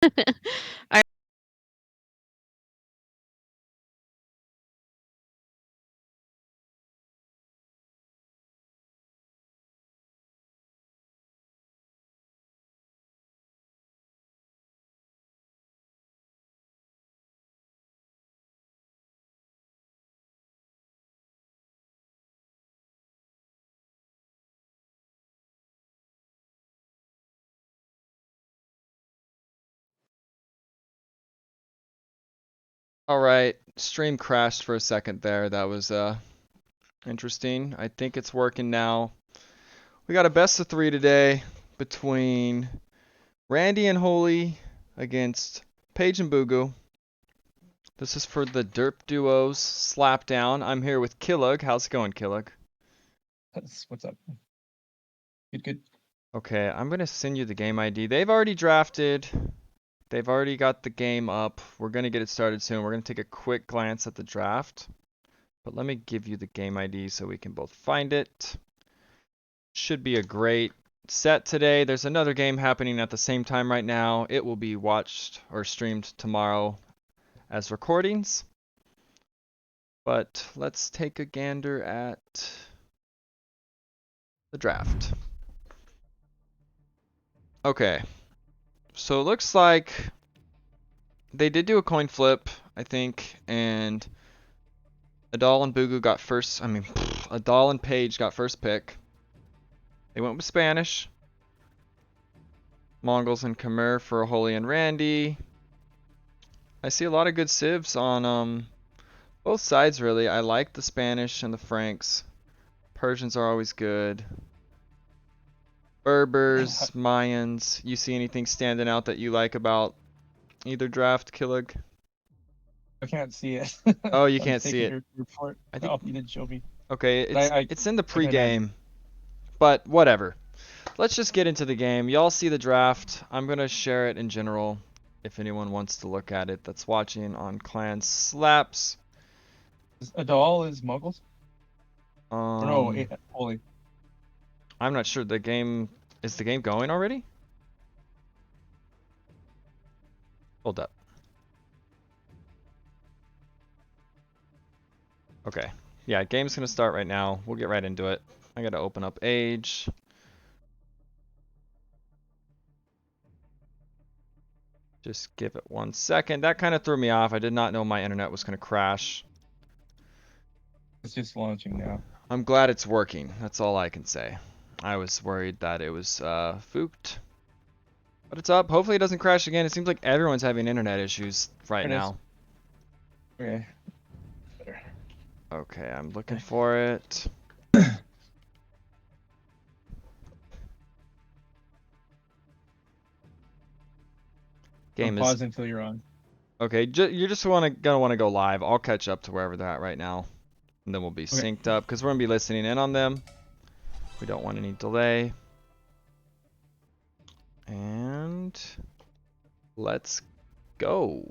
I All right, stream crashed for a second there. That was interesting. I think it's working now. We got a best of 3 today between Randy and Holy against Paige and Bugu. This is for the Derp Duos Slapdown. I'm here with Killug. How's it going, Killug? What's up? Good. Okay, I'm gonna send you the game ID. They've already drafted. They've already got the game up. We're gonna get it started soon. We're gonna take a quick glance at the draft. But let me give you the game ID so we can both find it. Should be a great set today. There's another game happening at the same time right now. It will be watched or streamed tomorrow as recordings. But let's take a gander at the draft. Okay, so it looks like they did do a coin flip, I think, and Adal and Bugu got first. Adal and Paige got first pick. They went with Spanish. Mongols and Khmer for Holy and Randy. I see a lot of good civs on both sides really. I like the Spanish and the Franks. Persians are always good. Berbers, Mayans. You see anything standing out that you like about either draft, Killig? I can't see it. Oh, you I'm can't see taking it. your report. I think No, you didn't show me. okay, But it's in the I can imagine. pregame, but whatever. Let's just get into the game. Y'all see the draft. I'm gonna share it in general if anyone wants to look at it that's watching on Clan Slaps. Adal is Muggles? Or no, Um, Holy. I'm not sure. Is the game going already? Hold up. Okay. Yeah, game's gonna start right now. We'll get right into it. I gotta open up Age. Just give it 1 second. That kind of threw me off. I did not know my internet was gonna crash. It's just launching now. I'm glad it's working. That's all I can say. I was worried that it was fooked. But it's up. Hopefully it doesn't crash again. It seems like everyone's having internet issues right There it is. now. Okay. Better. Okay, I'm looking for it. Don't Game is pause until you're on. okay. You're just gonna want to go live. I'll catch up to wherever they're at right now, and then we'll be Okay. synced up because we're gonna be listening in on them. We don't want any delay. And let's go.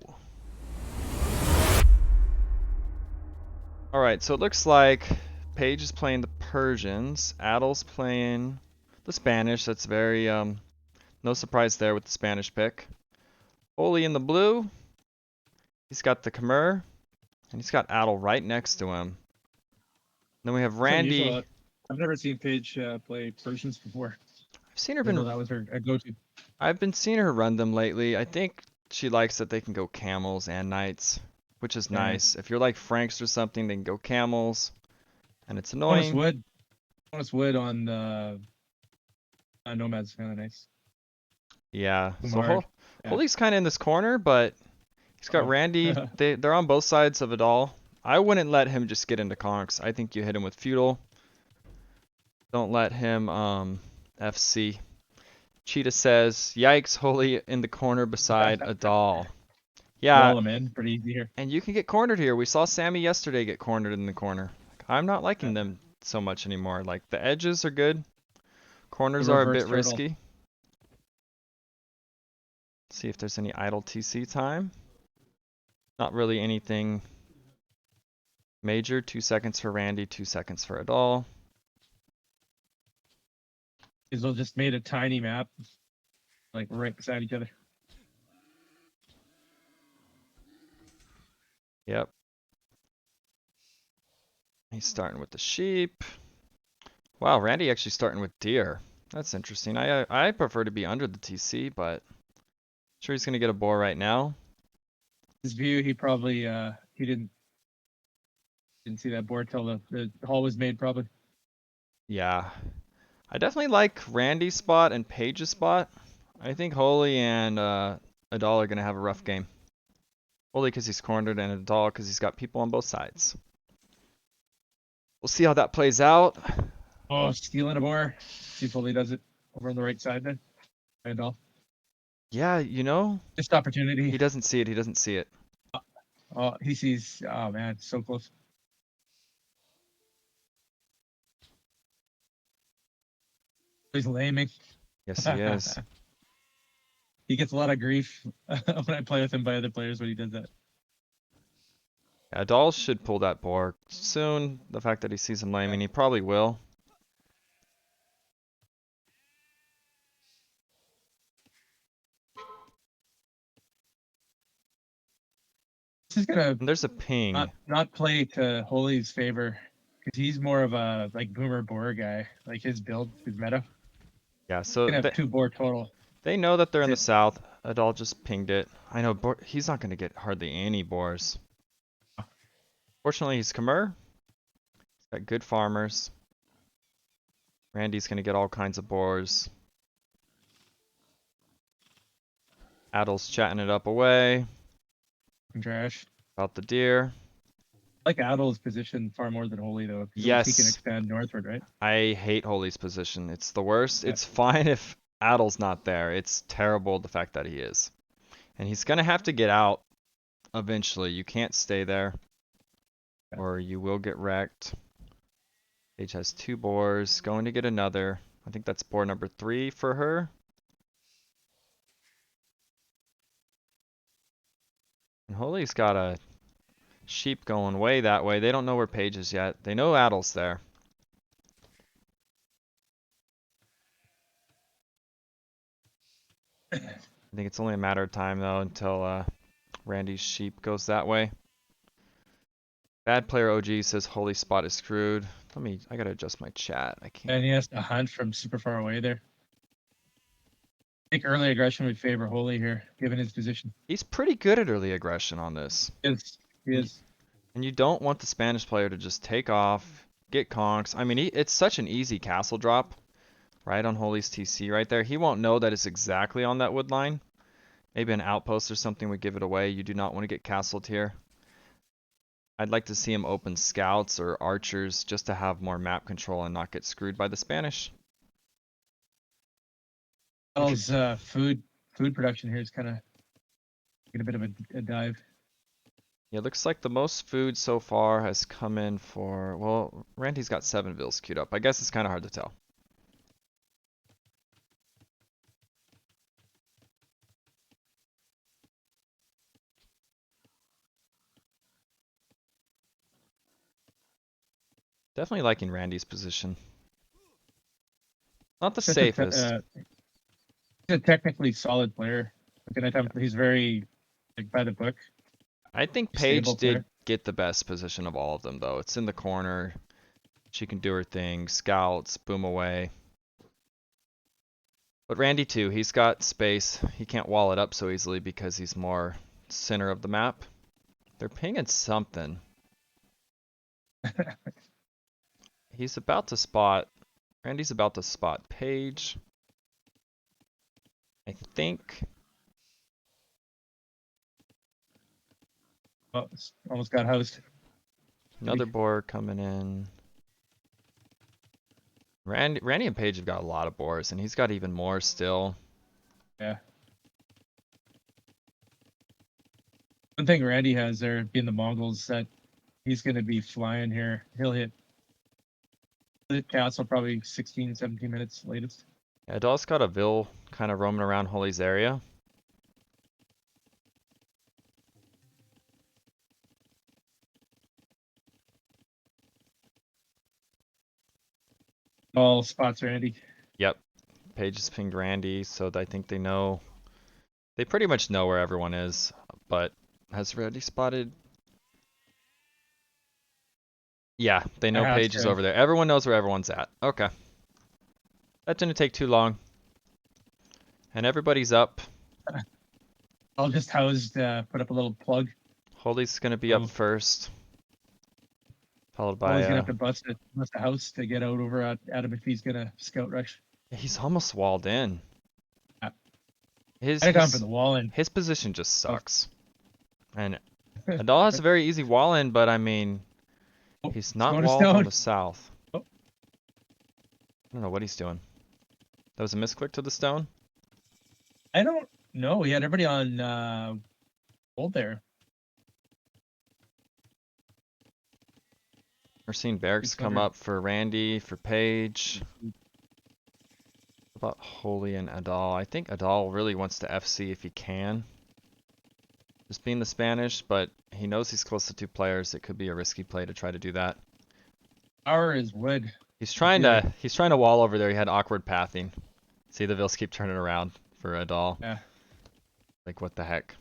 All right, so it looks like Paige is playing the Persians. Adal's playing the Spanish. That's very no surprise there with the Spanish pick. Oli in the blue. He's got the Khmer, and he's got Adal right next to him. Then we have It's unusual. Randy. I've never seen Paige play Persians before. I've seen her I know been. that was her go-to. I've been seeing her run them lately. I think she likes that they can go camels and knights, which is Yeah. nice. If you're like Franks or something, they can go camels, and it's Bonus annoying. wood. Bonus wood on Nomad's kind of nice. Yeah. So Hard. Yeah. Holy's kind of in this corner, but he's got Oh. Randy. They're on both sides of it all. I wouldn't let him just get into conks. I think you hit him with feudal. Don't let him FC. Cheetah says, "Yikes, Holy in the corner beside Adal." Yeah, Wall him in. Pretty easy here. and you can get cornered here. We saw Sammy yesterday get cornered in the corner. I'm not liking them so much anymore. Like the edges are good. The Corners are a reverse bit turtle. risky. See if there's any idle TC time. Not really anything major. 2 seconds for Randy, 2 seconds for Adal. Israel just made a tiny map, like right beside each other. Yep. He's starting with the sheep. Wow, Randy actually starting with deer. That's interesting. I prefer to be under the TC, but sure he's gonna get a boar right now. His view, he probably he didn't see that board till the hole was made probably. Yeah. I definitely like Randy's spot and Paige's spot. I think Holy and Adal are gonna have a rough game. Holy because he's cornered and Adal because he's got people on both sides. We'll see how that plays out. Oh, stealing a boar. See if Foley does it over on the right side then. And all. Yeah, you know, Just opportunity. he doesn't see it. He doesn't see it. Oh, he sees. Oh man, so close. He's laming. Yes, he is. He gets a lot of grief when I play with him by other players when he does that. Adal should pull that boar soon. The fact that he sees him laming, he probably will. This is gonna And there's a ping. not play to Holy's favor because he's more of a like boomer boar guy. Like his build, his meta. Yeah, He's so gonna have 2 boar total. they know that they're in the That's it. south. Adal just pinged it. I know he's not going to get hardly any boars. Fortunately, he's Khmer. He's got good farmers. Randy's going to get all kinds of boars. Adal's chatting it up away Trash. about the deer. I like Adal's position far more than Holy though. 'Cause at least Yes. he can expand northward, right? I hate Holy's position. It's the worst. Yeah. It's fine if Adal's not there. It's terrible the fact that he is. And he's going to have to get out eventually. You can't stay there Yeah. or you will get wrecked. Paige has 2 boars, going to get another. I think that's boar number 3 for her. And Holy's got a sheep going way that way. They don't know where Paige is yet. They know Adal's there. I think it's only a matter of time though until Randy's sheep goes that way. Bad player OG says Holy spot is screwed. I gotta adjust my chat. I can't. And he has to hunt from super far away there. I think early aggression would favor Holy here, given his position. He's pretty good at early aggression on this. He is. And you don't want the Spanish player to just take off, get conks. I mean, it's such an easy castle drop. Right on Holy's TC right there. He won't know that it's exactly on that wood line. Maybe an outpost or something would give it away. You do not want to get castled here. I'd like to see him open scouts or archers just to have more map control and not get screwed by the Spanish. Adal's food production here is kind of getting a bit of a dive. Yeah, looks like the most food so far has come in for, well, Randy's got 7 vills queued up. I guess it's kind of hard to tell. Definitely liking Randy's position. Not the safest. He's a technically solid player. He's very like by the book. I think Paige did get the best position of all of them, though. It's in the corner. She can do her thing. Scouts, boom away. But Randy, too, he's got space. He can't wall it up so easily because he's more center of the map. They're pinging something. He's about to spot. Randy's about to spot Paige. I think. Oh, almost got housed. Another boar coming in. Randy and Paige have got a lot of boars, and he's got even more still. Yeah. One thing Randy has there being the Mongols that he's going to be flying here. He'll hit castle probably 16, 17 minutes latest. Yeah, Adal's got a Vill kind of roaming around Holy's area. All spots Randy. Yep. Paige has pinged Randy, so I think they know. They pretty much know where everyone is, but has Randy spotted Yeah, they know It has Paige is to. over there. Everyone knows where everyone's at. Okay. That didn't take too long. And everybody's up. I'll just put up a little plug. Holy's gonna be up So first. Followed by Ollie's gonna have to bust the house to get out over at Adam if he's gonna scout rush. he's almost walled in. Yeah. His I'd have gone for the wall in. his position just Oh. sucks. And Adal has a very easy wall in, but I mean Oh, he's it's not going to walled on stone. the south. Oh. I don't know what he's doing. That was a misclick to the stone? I don't know. He had everybody on gold there. We're seeing Barracks come up for Randy, for Paige. What about Holy and Adal? I think Adal really wants to FC if he can. Just being the Spanish, but he knows he's close to 2 players. It could be a risky play to try to do that. Our is wood. He's trying to wall over there. He had awkward pathing. See the Vils keep turning around for Adal. Yeah. Like what the heck?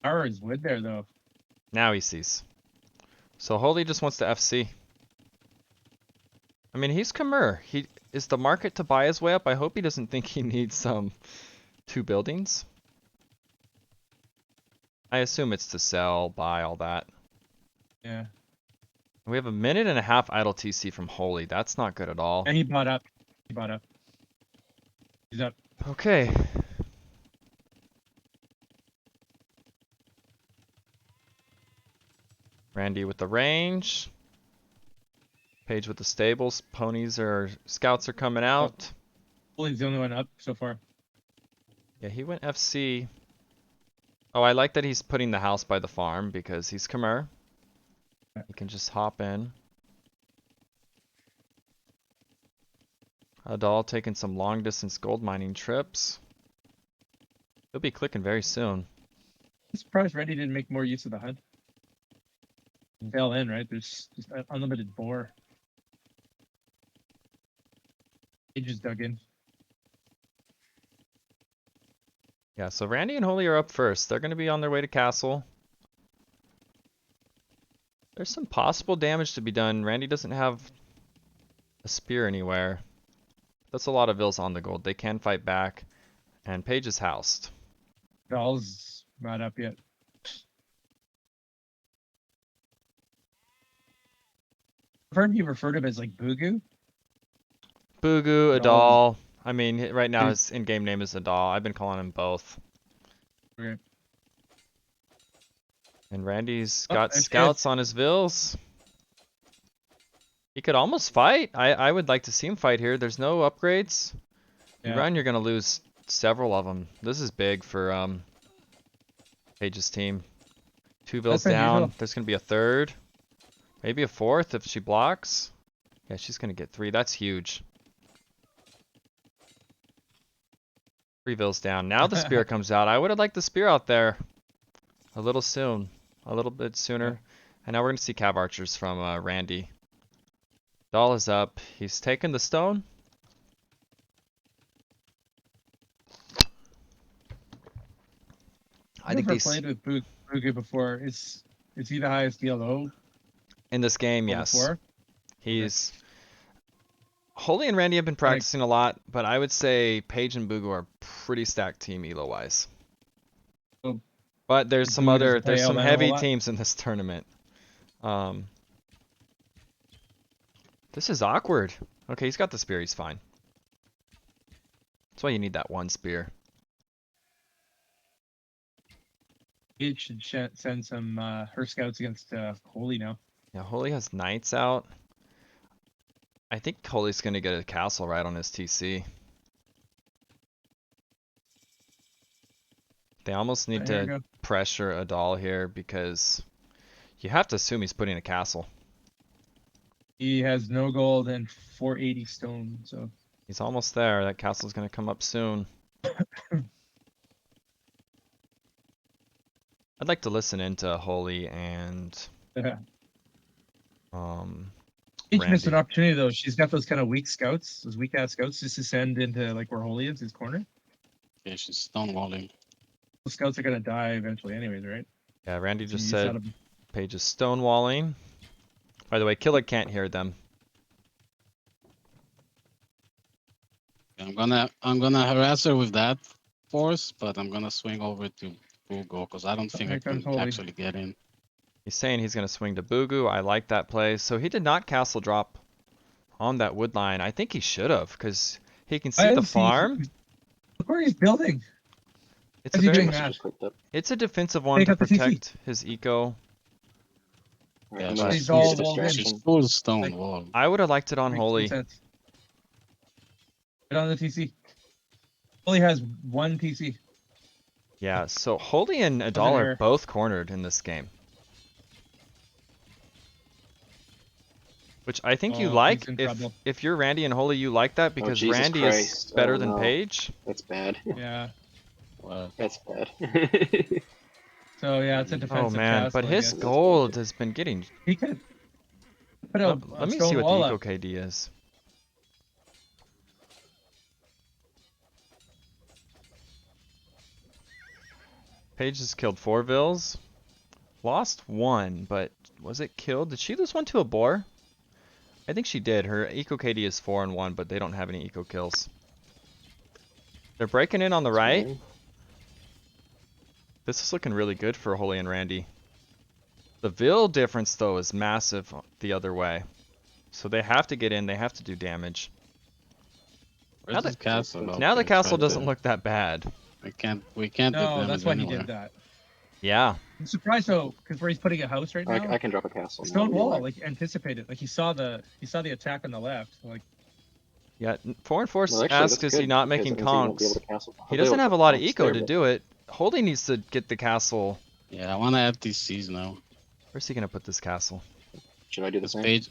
Our is wood there though. Now he sees. So Holy just wants to FC. I mean, he's Khmer. He is the market to buy his way up. I hope he doesn't think he needs 2 buildings. I assume it's to sell, buy, all that. Yeah. We have a minute and a half idle TC from Holy. That's not good at all. And he bought up. He's up. Okay. Randy with the range. Paige with the stables. Scouts are coming out. Holy's the only one up so far. Yeah, he went FC. Oh, I like that he's putting the house by the farm because he's Khmer. He can just hop in. Adal taking some long distance gold mining trips. He'll be clicking very soon. I'm surprised Randy didn't make more use of the HUD. Fell in, right? There's just unlimited bore. He just dug in. Yeah, so Randy and Holy are up first. They're going to be on their way to castle. There's some possible damage to be done. Randy doesn't have a spear anywhere. That's a lot of Vils on the gold. They can fight back. And Paige is housed. Adal's not up yet. I've heard you refer to him as like Bugu. Bugu, Adal. I mean, right now His- his in-game name is Adal. I've been calling him both. Okay. And Randy's Oh, got there she scouts is. on his Vils. He could almost fight. I would like to see him fight here. There's no upgrades. You Yeah. run, you're going to lose several of them. This is big for Paige's team. 2 Vils That's down. unusual. There's going to be a third. Maybe a fourth if she blocks. Yeah, she's going to get 3. That's huge. 3 Vils down. Now the spear comes out. I would have liked the spear out there a little soon. A little bit sooner. Yeah. And now we're going to see cav archers from Randy. Doll is up. He's taken the stone. I think never these played with Bugu before. Is he the highest DLO? in this game, yes. Before? He's Holy and Randy have been practicing a lot, but I would say Paige and Bugu are a pretty stacked team elo wise. So But there's some Bugu doesn't play there's some LN a heavy whole lot? teams in this tournament. This is awkward. Okay, he's got the spear, he's fine. That's why you need that one spear. Paige should send some her scouts against Holy now. Yeah, Holy has knights out. I think Holy's gonna get a castle right on his TC. They almost need Here we to go. pressure Adal here because you have to assume he's putting a castle. He has no gold and 480 stone, so He's almost there. That castle's gonna come up soon. I'd like to listen into Holy and yeah. Paige missed an Randy. opportunity though. She's got those kind of weak scouts, those weak ass scouts, just to send into like where Holy is, his corner. Yeah, she's stonewalling. Those scouts are gonna die eventually, anyways, right? Yeah, Randy just He's said out of- Paige is stonewalling. By the way, Killer can't hear them. I'm gonna harass her with that force, but I'm gonna swing over to Google because I don't think I Here comes can Holy. actually get in. He's saying he's going to swing to Bugu. I like that play. So he did not castle drop on that wood line. I think he should have, because he can see the farm. Look where he's building. It's a Why is he very, doing that? Just clicked up. it's a defensive one Take to out the CC. protect his eco. Alright, Yeah, I'm but gonna he's use all a walled in. She's distraction. full stone Like- wall. I would have liked it on Makes Holy. sense. Get on the TC. Holy has one TC. Yeah, so Holy and an Adal are error. both cornered in this game. Which I think you Oh, like. he's in If trouble. if you're Randy and Holy, you like that because Jesus Randy Christ. is better Oh, than no. Paige. That's bad. Yeah. Well, That's bad. So yeah, it's a Oh, defensive Oh man, castle, but I his guess. gold has been getting. He could put a, Let me see stone what wall the eco up. KD is. Paige has killed 4 vills. Lost 1, but was it killed? Did she lose one to a boar? I think she did. Her eco KD is 4 and 1, but they don't have any eco kills. They're breaking in on the right. Fine. This is looking really good for Holy and Randy. The Vill difference, though, is massive the other way. So they have to get in. They have to do damage. where's Now the the- castle? Now the Okay, castle right doesn't there. look that bad. We can't do No, damage that's why he anywhere. did that. Yeah. I'm surprised though, because where he's putting a house right now, I can drop a castle. stone now, wall, yeah. like anticipated. Like he saw the attack on the left. Like Yeah. Foreign Force Well, actually, asks, that's is he good, not because making that means he won't be able conks? to castle. He He'll be doesn't able to have a put lot of conks eco there, to but- do it. Holy needs to get the castle. Yeah, I wanna add TCs now. Where's he going to put this castle? Should I do the This same? page,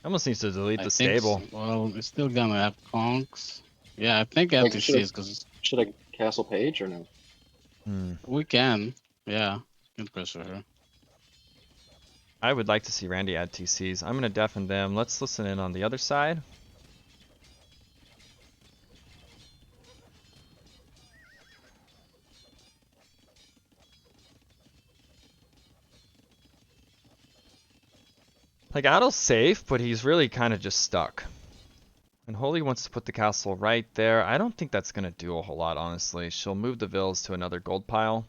Almost needs to delete I the think. stable. Well, it's still gonna have conks. Yeah, I think Like, TCs because Should I castle Paige or no? Hmm. we can. Yeah, can pressure her. I would like to see Randy add TCs. I'm going to deafen them. Let's listen in on the other side. Like, Adal's safe, but he's really kind of just stuck. And Holy wants to put the castle right there. I don't think that's going to do a whole lot, honestly. She'll move the vills to another gold pile.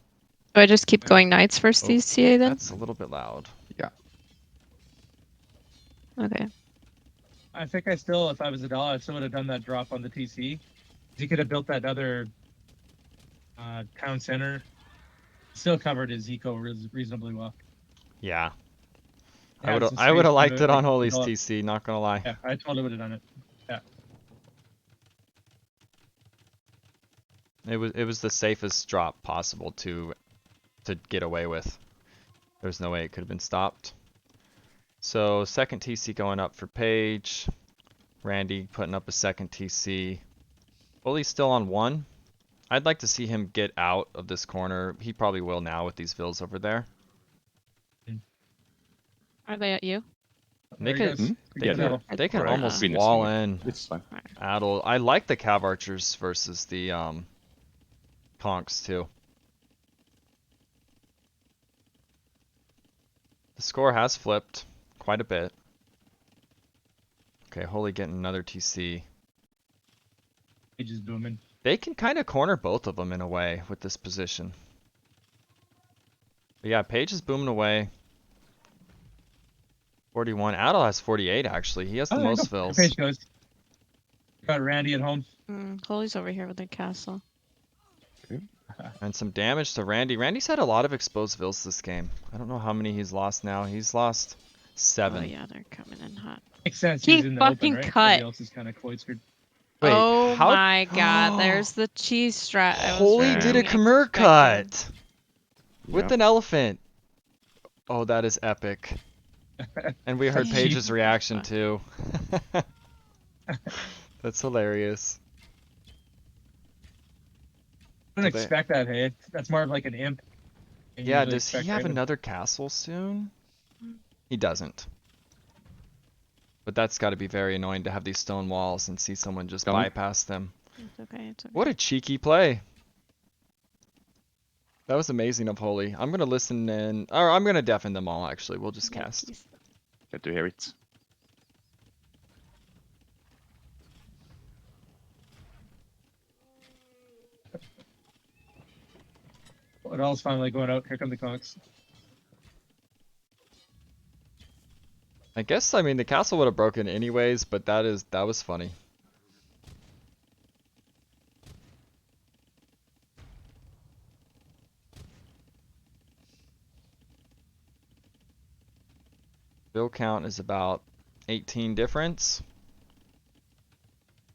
Do I just keep going knights versus Oh, DCA then? That's a little bit loud. Okay. I think if I was Adal, I still would have done that drop on the TC. He could have built that other town center. Still covered his eco reasonably well. Yeah. He had some I would have space to liked move, it on like, Holy's develop. TC, not gonna lie. Yeah, I totally would have done it. It was the safest drop possible to get away with. There's no way it could have been stopped. So second TC going up for Paige. Randy putting up a second TC. Holy's still on 1. I'd like to see him get out of this corner. He probably will now with these vills over there. Are they at you? They There he can, goes. they Good can, battle. they can Right. almost Venus wall unit. in It's fine. Adal. I like the Cav Archers versus the Conks too. The score has flipped quite a bit. Okay, Holy getting another TC. Paige is booming. They can kind of corner both of them in a way with this position. But yeah, Paige is booming away. 41. Adal has 48 actually. He has the Oh, there you most go. There fills. Paige goes. Got Randy at home. Holy's over here with the castle. And some damage to Randy. Randy's had a lot of exposed vills this game. I don't know how many he's lost now. He's lost 7. Oh yeah, they're coming in hot. Makes sense. He He's in the fucking open, right? cut. Everybody else is kind of cloistered. Wait, oh how- my god, there's the cheese strat. I was Holy very did a expecting. Khmer cut with Yeah. an elephant. Oh, that is epic. And we heard That's Paige's cheap. reaction too. That's hilarious. I don't Do they- expect that, hey. That's more of like an imp. You Yeah, usually does he expect have Raven. another castle soon? He doesn't. But that's got to be very annoying to have these stone walls and see someone just Coming. bypass them. It's okay, it's okay. What a cheeky play. That was amazing of Holy. I'm gonna listen and, or I'm gonna deafen them all actually. We'll just Yeah, cast. please. Good to hear it. What else finally going out? Here come the cocks. I guess, I mean, the castle would have broken anyways, but that was funny. Bill count is about 18 difference.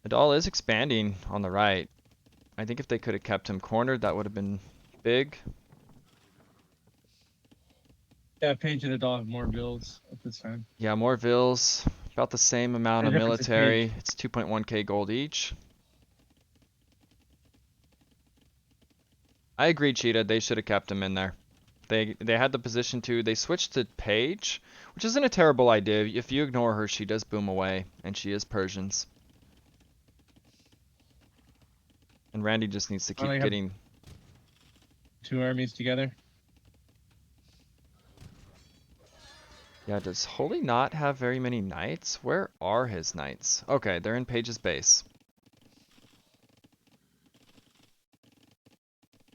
Adal is expanding on the right. I think if they could have kept him cornered, that would have been big. Yeah, Paige and Adal have more bills at this time. Yeah, more vills, about the same amount The of difference is military. Paige. It's 2.1k gold each. I agree, Cheetah. They should have kept him in there. They had the position to. They switched to Paige, which isn't a terrible idea. If you ignore her, she does boom away, and she is Persians. And Randy just needs to keep Finally have getting. 2 armies together. Yeah, does Holy not have very many knights? Where are his knights? Okay, they're in Paige's base.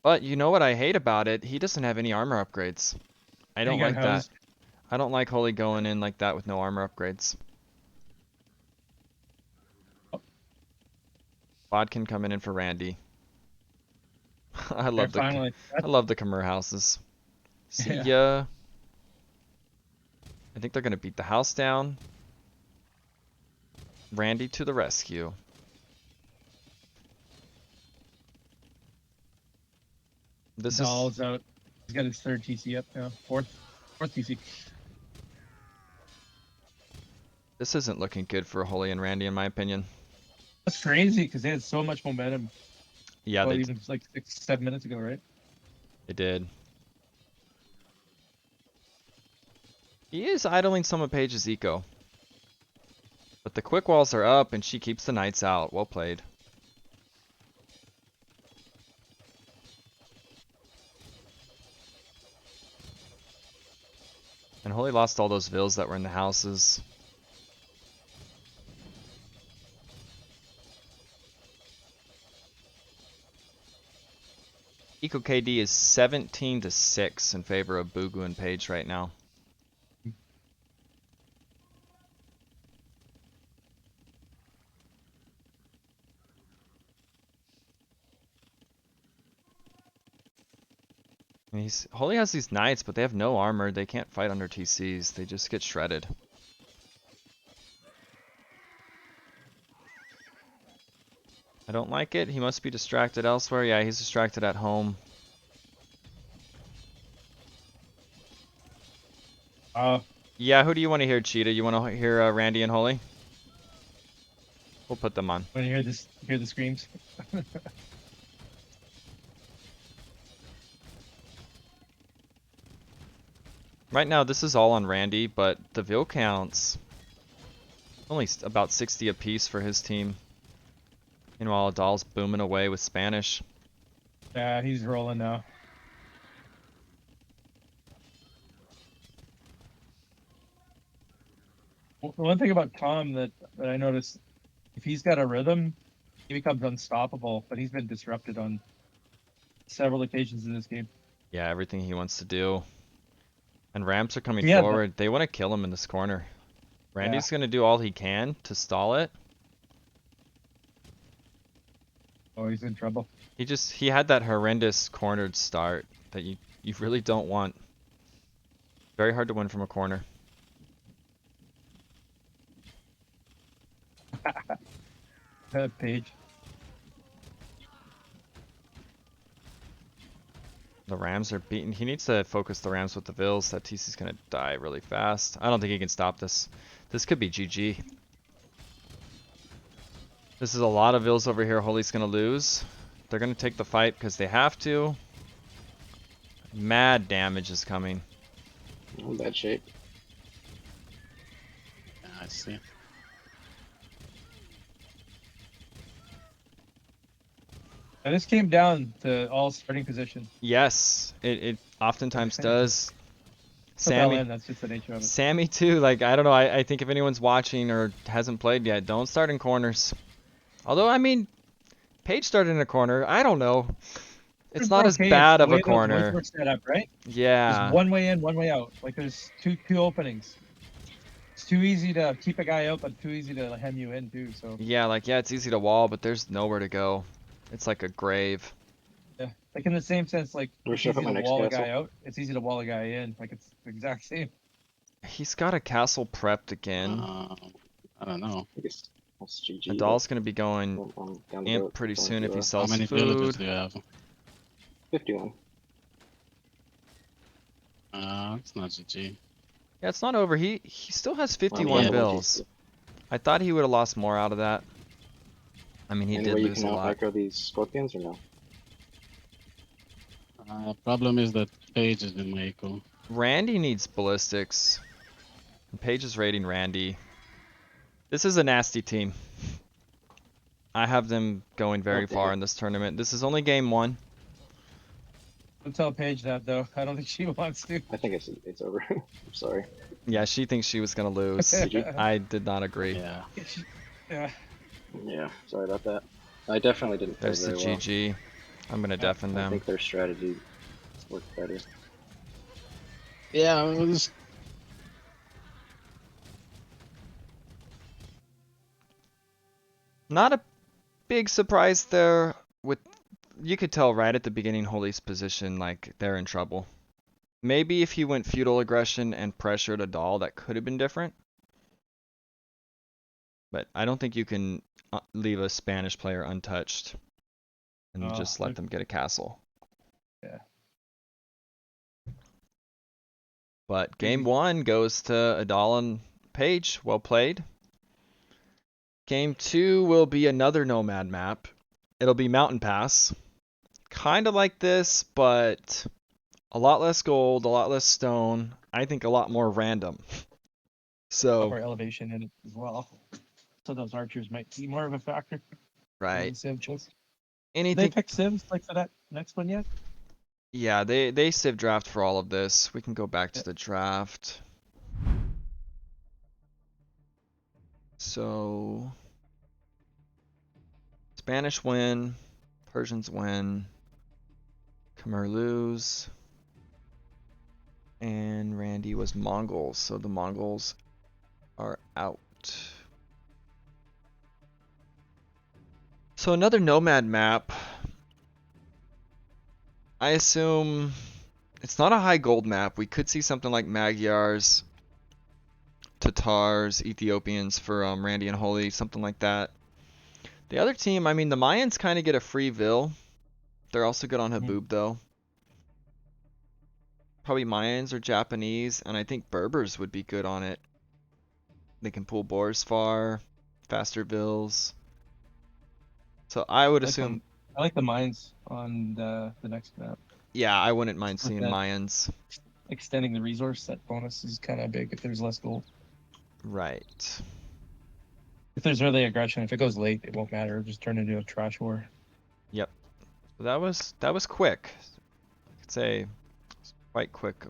But you know what I hate about it? He doesn't have any armor upgrades. I don't He got like that. housed. I don't like Holy going in like that with no armor upgrades. Bodkin coming in for Randy. I There, love the finally. I love the Khmer houses. See Yeah. ya. I think they're gonna beat the house down. Randy to the rescue. This is Adal's out. He's got his 3rd TC up now. 4th TC. this isn't looking good for Holy and Randy in my opinion. That's crazy because they had so much momentum. Yeah, Well, they even like 6-7 minutes ago, right? did. He is idling some of Paige's eco. But the quick walls are up and she keeps the knights out. Well played. And Holy lost all those vills that were in the houses. Eco KD is 17-6 in favor of Bugu and Paige right now. And Holy has these knights, but they have no armor. They can't fight under TCs. They just get shredded. I don't like it. He must be distracted elsewhere. Yeah, he's distracted at home. Yeah, who do you want to hear, Cheetah? You want to hear Randy and Holy? We'll put them on. When you hear this, hear the screams. Right now, this is all on Randy, but the Vil counts only about 60 apiece for his team. Meanwhile, Adal's booming away with Spanish. Yeah, he's rolling now. The one thing about Tom that I noticed, if he's got a rhythm, he becomes unstoppable. But he's been disrupted on several occasions in this game. Yeah, everything he wants to do. And ramps are coming Yeah, forward. They want to kill him in this corner. Randy's going to do all he can to stall it. Oh, he's in trouble. He had that horrendous cornered start that you really don't want. Very hard to win from a corner. Paige. The Rams are beaten. He needs to focus the Rams with the Vills. That TC's going to die really fast. I don't think he can stop this. This could be GG. This is a lot of Vills over here. Holy's going to lose. They're going to take the fight because they have to. Mad damage is coming. I'm in bad shape. Yeah, I see. And this came down to all starting position. Yes, it oftentimes does. With LN, Sammy, that's just the nature of it. Sammy too. Like I don't know. I think if anyone's watching or hasn't played yet, don't start in corners. Although I mean, Paige started in a corner. I don't know. It's not as Okay, bad the of a way those woods corner. were set up, right? Yeah. There's one way in, one way out. Like there's two openings. It's too easy to keep a guy out, but too easy to hem you in too. So Yeah, like yeah, it's easy to wall, but there's nowhere to go. It's like a grave. yeah, like in the same sense, like Where it's should I easy put my to next wall a castle? guy out. It's easy to wall a guy in. Like it's the exact same. He's got a castle prepped again. I don't know. I guess that's GG. Adal's gonna be going But I'm down the imp goat. pretty going soon if to, he How sells many villagers food. do you have? 51. It's not GG. Yeah, it's not over. He still has Well, 51 yeah. bills. I thought he would have lost more out of that. I mean, he Any did way you lose can a out lot. micro these scorpions or no? Problem is that Paige is in Mako. Randy needs ballistics. And Paige is raiding Randy. This is a nasty team. I have them going very Oh, far damn. in this tournament. This is only game 1. Don't tell Paige that though. I don't think she wants to. I think it's over. I'm sorry. Yeah, she thinks she was gonna lose. GG. I did not agree. Yeah. Yeah. Yeah, sorry about that. I definitely didn't play There's the very well. GG. I'm gonna deafen I them. think their strategy worked better. Yeah, it was. Not a big surprise there. With you could tell right at the beginning Holy's position, like they're in trouble. Maybe if he went feudal aggression and pressured Adal, that could have been different. But I don't think you can leave a Spanish player untouched and just let them get a castle. Yeah. But game 1 goes to Adal and Paige. Well played. Game 2 will be another Nomad map. It'll be Mountain Pass. Kind of like this, but a lot less gold, a lot less stone. I think a lot more random. So, More elevation in it as well. So those archers might be more of a factor. right. Civ choice. Did they Anything. pick Civs like for that next one yet? Yeah, they Civ draft for all of this. We can go back to the draft. So, Spanish win, Persians win, Khmer lose, and Randy was Mongols, so the Mongols are out. So another Nomad map. I assume it's not a high gold map. We could see something like Magyars, Tatars, Ethiopians for Randy and Holy, something like that. The other team, I mean, the Mayans kind of get a free Vil. They're also good on Haboob, though. Probably Mayans or Japanese, and I think Berbers would be good on it. They can pull boars far, faster Vils. So I would assume... I like the mines on the next map. Yeah, I wouldn't mind seeing that. Mayans. Extending the resource set bonus is kind of big if there's less gold. Right. If there's early aggression, if it goes late, it won't matter. It'll just turn into a trash war. Yep. So that was quick. I could say quite quick.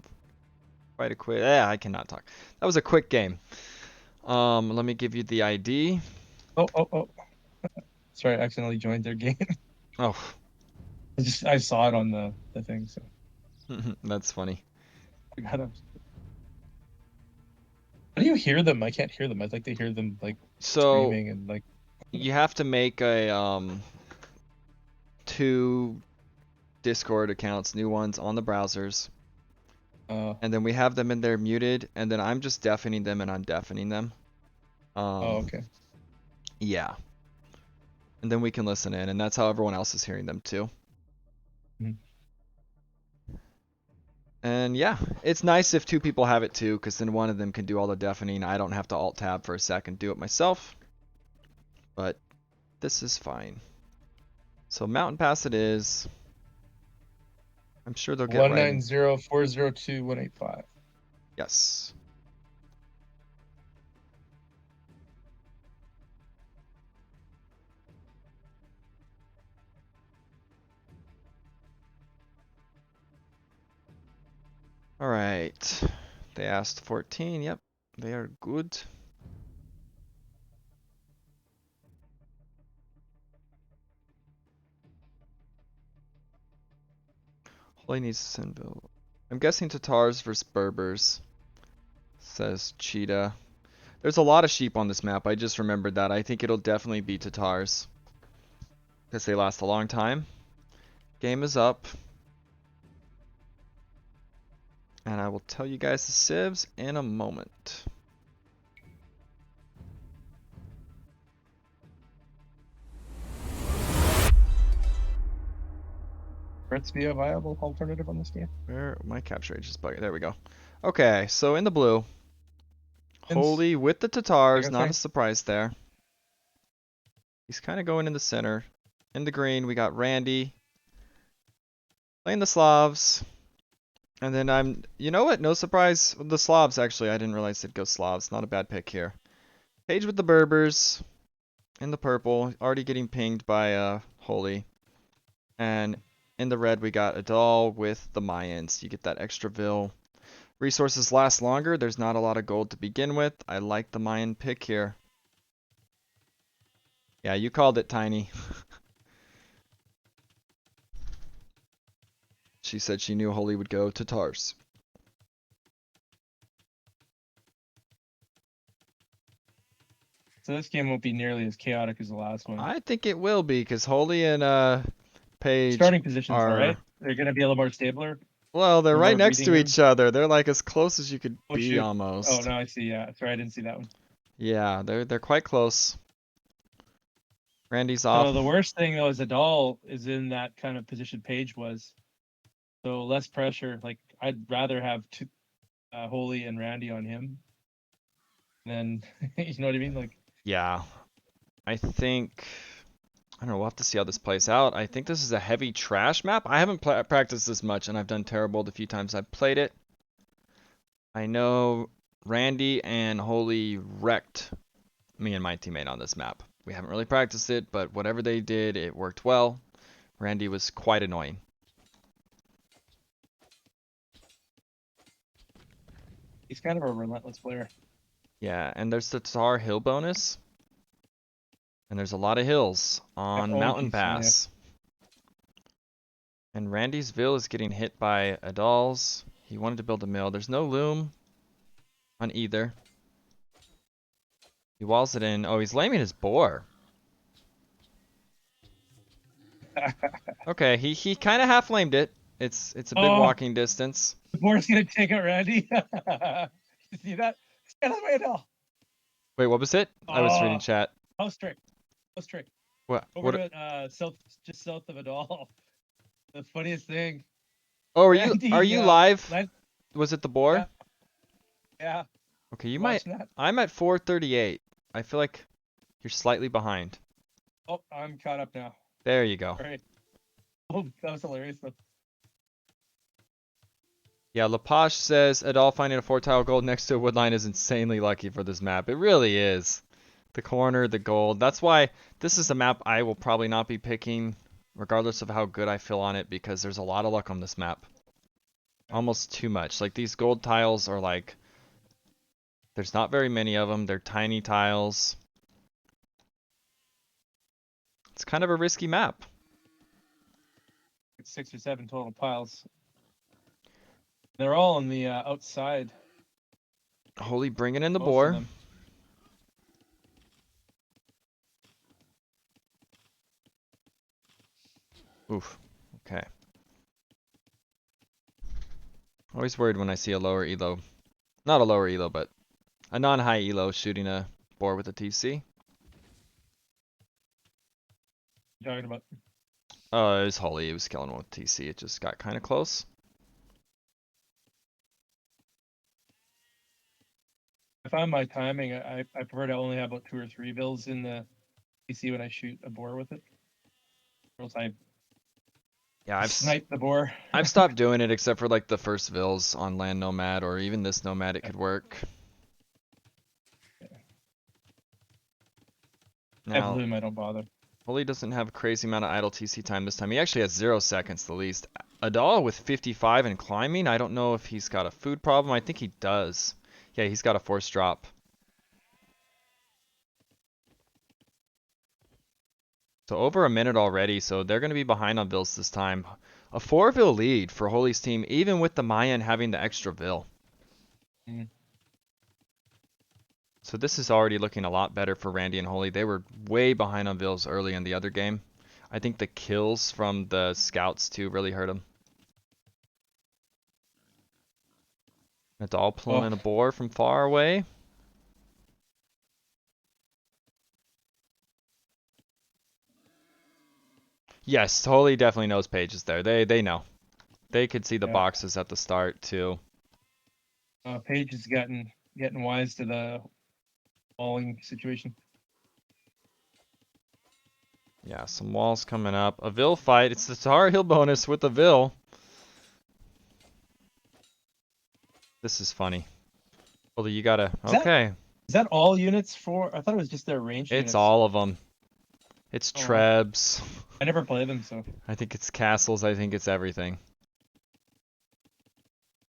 Quite a quick. Yeah, I cannot talk. That was a quick game. Let me give you the ID. Oh. Sorry, I accidentally joined their game. Oh, I saw it on the thing, so that's funny. I got them. How do you hear them? I can't hear them. I'd like to hear them like So screaming and like. you have to make a 2 Discord accounts, new ones on the browsers, and then we have them in there muted, and then I'm just deafening them and undeafening them. Okay. Yeah. And then we can listen in, and that's how everyone else is hearing them too. Mhm. And yeah, it's nice if 2 people have it too, because then one of them can do all the deafening. I don't have to alt tab for a second, do it myself. But this is fine. So Mountain Pass it is. I'm sure they'll get right. 190-402-185. Yes. All right. They asked 14. Yep, they are good. Holy needs to send Bill. I'm guessing Tatars versus Berbers, says Cheetah. There's a lot of sheep on this map. I just remembered that. I think it'll definitely be Tatars because they last a long time. Game is up. And I will tell you guys the civs in a moment. Threats be a viable alternative on this game. Where my capture rate is bugging. There we go. Okay, so in the blue, Ins. Holy with the Tatars, Okay. not a surprise there. He's kind of going in the center. In the green, we got Randy playing the Slavs. And then you know what? No surprise. The Slavs, actually. I didn't realize they'd go Slavs. Not a bad pick here. Paige with the Berbers in the purple. Already getting pinged by Holy. And in the red, we got Adal with the Mayans. You get that extra Vil. Resources last longer. There's not a lot of gold to begin with. I like the Mayan pick here. Yeah, you called it, Tiny. She said she knew Holy would go to Tars. So this game won't be nearly as chaotic as the last one. I think it will be, because Holy and Paige Starting positions, are... though, right? They're going to be a little more stabler. Well, they're More right next to breathing each other. They're like as close as you could Oh, be shoot. almost. Oh, no, I see. Yeah, sorry, I didn't see that one. Yeah, they're quite close. Randy's off. So the worst thing, though, is Adal is in that kind of position Paige was. So less pressure. Like, I'd rather have Holy and Randy on him than, you know what I mean? Like, Yeah. I think... I don't know, we'll have to see how this plays out. I think this is a heavy trash map. I haven't practiced this much, and I've done terrible the few times I've played it. I know Randy and Holy wrecked me and my teammate on this map. We haven't really practiced it, but whatever they did, it worked well. Randy was quite annoying. he's kind of a relentless player. Yeah, and there's the Tar Hill bonus. And there's a lot of hills on only Mountain TC, yeah. Pass. And Randy's Ville is getting hit by Adal's. He wanted to build a mill. There's no loom on either. He walls it in. Oh, he's laming his boar. Okay, he kind of half lamed it. It's a big Oh. walking distance. The board's going to take out Randy. You see that? Get out of the way, Adal. Wait, what was it? I was reading Oh. chat. House trick. House trick. What? Over What? to just south of Adal. The funniest thing. Oh, Randy, are you live? Len- Was it the boar? Yeah. Yeah. Okay, you might. Watching that? I'm at 438. I feel like you're slightly behind. Oh, I'm caught up now. There you go. All right. Oh, that was hilarious though. Yeah, Lepage says Adal finding a 4-tile gold next to a woodline is insanely lucky for this map. It really is. The corner, the gold. That's why this is a map I will probably not be picking, regardless of how good I feel on it, because there's a lot of luck on this map. Almost too much. Like, these gold tiles are like... There's not very many of them. They're tiny tiles. It's kind of a risky map. It's 6 or 7 total piles. They're all on the outside. Holy bringing in the Most of boar. them. Oof. Okay. Always worried when I see a lower elo. Not a lower elo, but a non-high elo shooting a boar with a TC. You're talking about. It was Holy. It was killing one with TC. It just got kind of close. I found my timing. I prefer to only have about 2 or 3 bills in the PC when I shoot a boar with it. Or else I Yeah, snipe the boar. I've stopped doing it except for like the first vills on Land Nomad or even this Nomad. It could work. At Now, Bloom, I don't bother. Holy doesn't have a crazy amount of idle TC time this time. He actually has 0 seconds the least. Adal with 55 and climbing. I don't know if he's got a food problem. I think he does. Yeah, he's got a force drop. So over a minute already, so they're going to be behind on Vills this time. A 4 Vill lead for Holy's team, even with the Mayan having the extra Vill. Mm. So this is already looking a lot better for Randy and Holy. They were way behind on Vills early in the other game. I think the kills from the scouts too really hurt them. Adal pulling a boar from far away. Yes, Holy definitely knows Paige is there. They know. They could see the Yeah. boxes at the start too. Paige is getting wise to the falling situation. Yeah, some walls coming up. A Vill fight. It's the Tar Heel bonus with the Vill. This is funny. Holy, you gotta. Okay. Is that all units for? I thought it was just their range units. It's all of them. It's Oh, wow. Trebs. I never play them, so. I think it's castles. I think it's everything.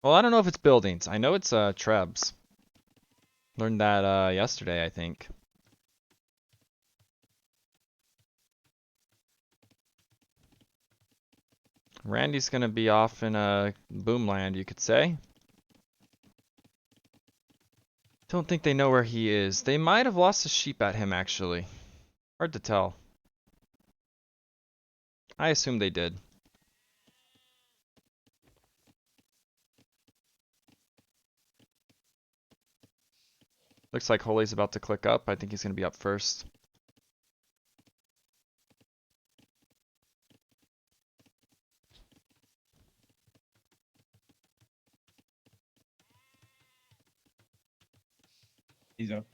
Well, I don't know if it's buildings. I know it's Trebs. Learned that yesterday, I think. Randy's gonna be off in Boomland, you could say. Don't think they know where he is. They might have lost a sheep at him, actually. Hard to tell. I assume they did. Looks like Holy's about to click up. I think he's going to be up first. He's up.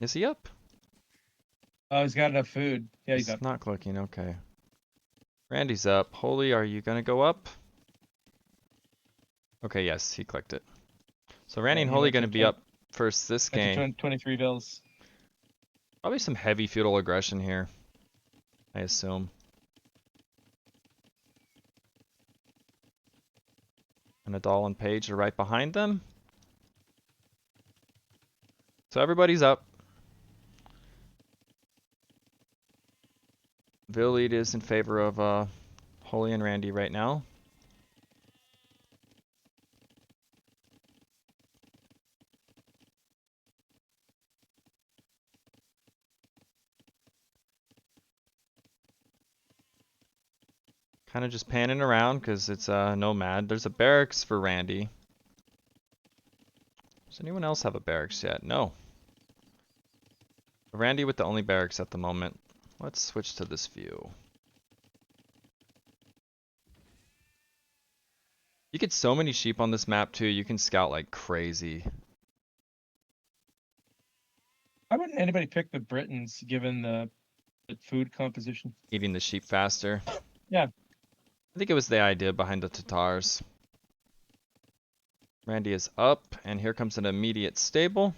Is he up? Oh, he's got enough food. Yeah, he's He's up. not clicking. Okay. Randy's up. Holy, are you going to go up? Okay, yes, he clicked it. So Randy and he Holy went going to to be 20 up first this went to game. 23 Vills. Probably some heavy feudal aggression here, I assume. And Adal and Paige are right behind them. So everybody's up. Vill lead is in favor of Holy and Randy right now. Kind of just panning around because it's Nomad. There's a barracks for Randy. Does anyone else have a barracks yet? No. Randy with the only barracks at the moment. Let's switch to this view. You get so many sheep on this map too. You can scout like crazy. Why wouldn't anybody pick the Britons given the food composition? Eating the sheep faster. Yeah. I think it was the idea behind the Tatars. Randy is up, and here comes an immediate stable.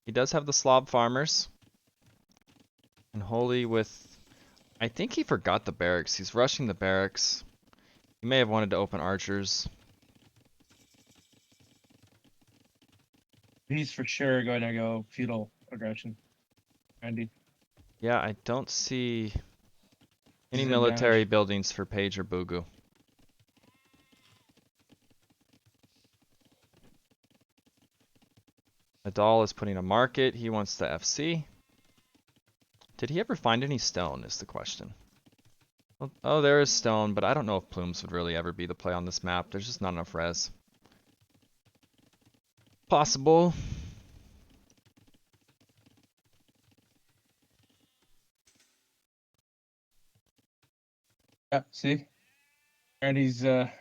He does have the Slav farmers. And Holy with... I think he forgot the barracks. He's rushing the barracks. He may have wanted to open archers. He's for sure going to go feudal aggression. Randy. Yeah, I don't see any Disadvantage. military buildings for Paige or Bugu. Adal is putting a market. He wants the FC. Did he ever find any stone is the question. Oh, there is stone, but I don't know if plumes would really ever be the play on this map. There's just not enough res. Possible. Yeah, see? Randy's gonna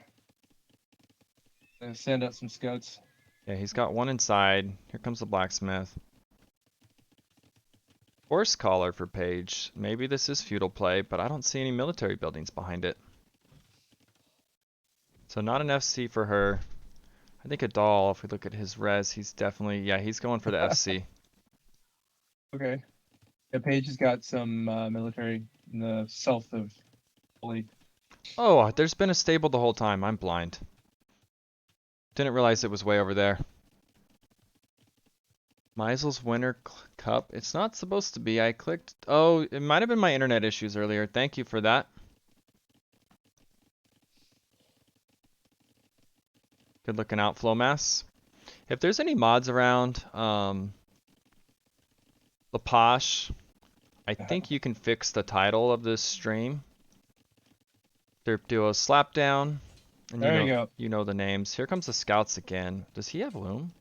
send out some scouts. Yeah, he's got one inside. Here comes the blacksmith. Horse collar for Paige. Maybe this is feudal play, but I don't see any military buildings behind it. So not an FC for her. I think Adal, if we look at his res, he's definitely, yeah, he's going for the FC. Okay. Yeah, Paige has got some military in the south of Holy. Oh, there's been a stable the whole time. I'm blind. Didn't realize it was way over there. Meisel's Winter Cup. It's not supposed to be. I clicked. Oh, it might have been my internet issues earlier. Thank you for that. Good looking out, Flowmass. If there's any mods around, Laposh, I think you can fix the title of this stream. Derp Duo Slapdown. And There you go. you know the names. Here comes the scouts again. Does he have loom?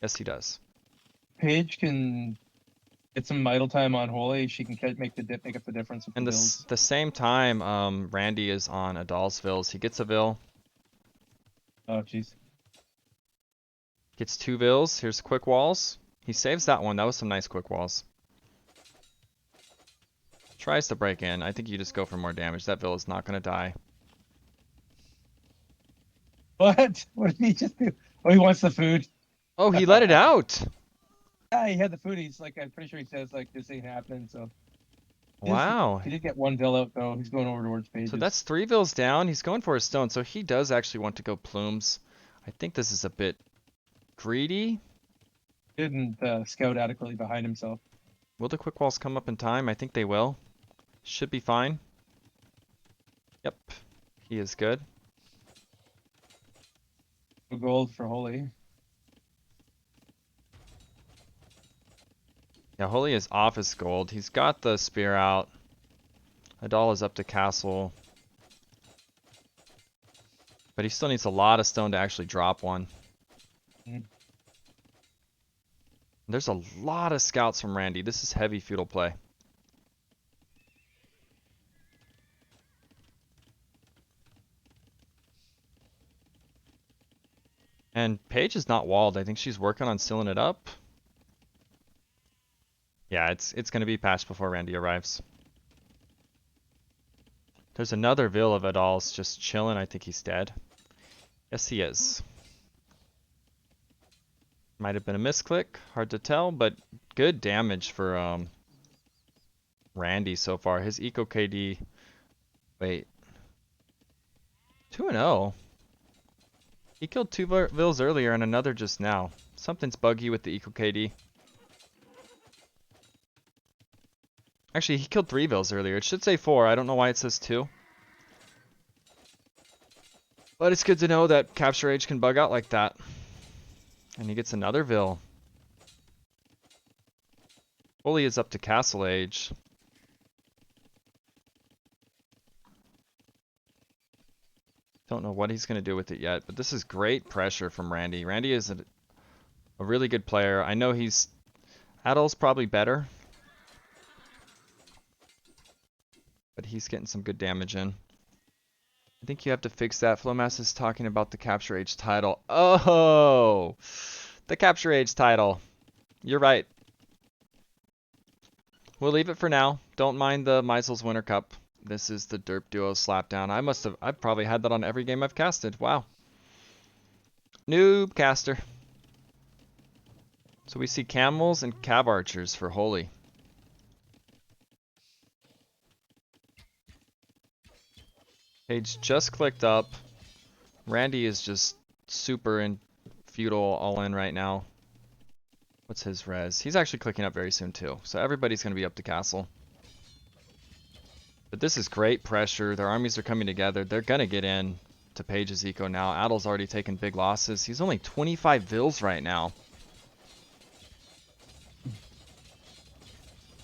Yes, he does. Paige can get some idle time on Holy. She can make up the difference with And the builds. the same time, Randy is on Adal's vills. He gets a vill. Oh, jeez. Gets 2 vills. Here's quick walls. He saves that one. That was some nice quick walls. Tries to break in. I think you just go for more damage. That vill is not going to die. What? What did he just do? Oh, he wants the food. Oh, he let it out. Yeah, he had the food. He's like, I'm pretty sure he says like this ain't happening. So Wow. he did get one vill out though. He's going over towards Paige. So that's 3 vills down. He's going for a stone. So he does actually want to go plumes. I think this is a bit greedy. Didn't scout adequately behind himself. Will the quick walls come up in time? I think they will. Should be fine. Yep. He is good. No gold for Holy. Yeah, Holy is off his gold. He's got the spear out. Adal is up to castle. But he still needs a lot of stone to actually drop one. Mm. There's a lot of scouts from Randy. This is heavy feudal play. And Paige is not walled. I think she's working on sealing it up. Yeah, it's going to be patched before Randy arrives. There's another Vill of Adal's just chilling. I think he's dead. Yes, he is. Might have been a misclick. Hard to tell, but good damage for Randy so far. His eco KD... Wait. 2-0. He killed 2 Vills earlier and another just now. Something's buggy with the eco KD. Actually, he killed 3 Vills earlier. It should say 4. I don't know why it says 2. But it's good to know that Capture Age can bug out like that. And he gets another Vill. Holy is up to Castle Age. Don't know what he's going to do with it yet, but this is great pressure from Randy. Randy is a really good player. I know Adal's probably better. But he's getting some good damage in. I think you have to fix that. Flowmass is talking about the Capture Age title. Oh! The Capture Age title. You're right. We'll leave it for now. Don't mind the Meisel's Winter Cup. This is the Derp Duo Slapdown. I've probably had that on every game I've casted. Wow. Noob caster. So we see camels and cav archers for Holy. Paige just clicked up. Randy is just super in feudal all in right now. What's his res? He's actually clicking up very soon too. So everybody's going to be up to castle. But this is great pressure. Their armies are coming together. They're going to get in to Paige's eco now. Adal's already taken big losses. He's only 25 Vills right now.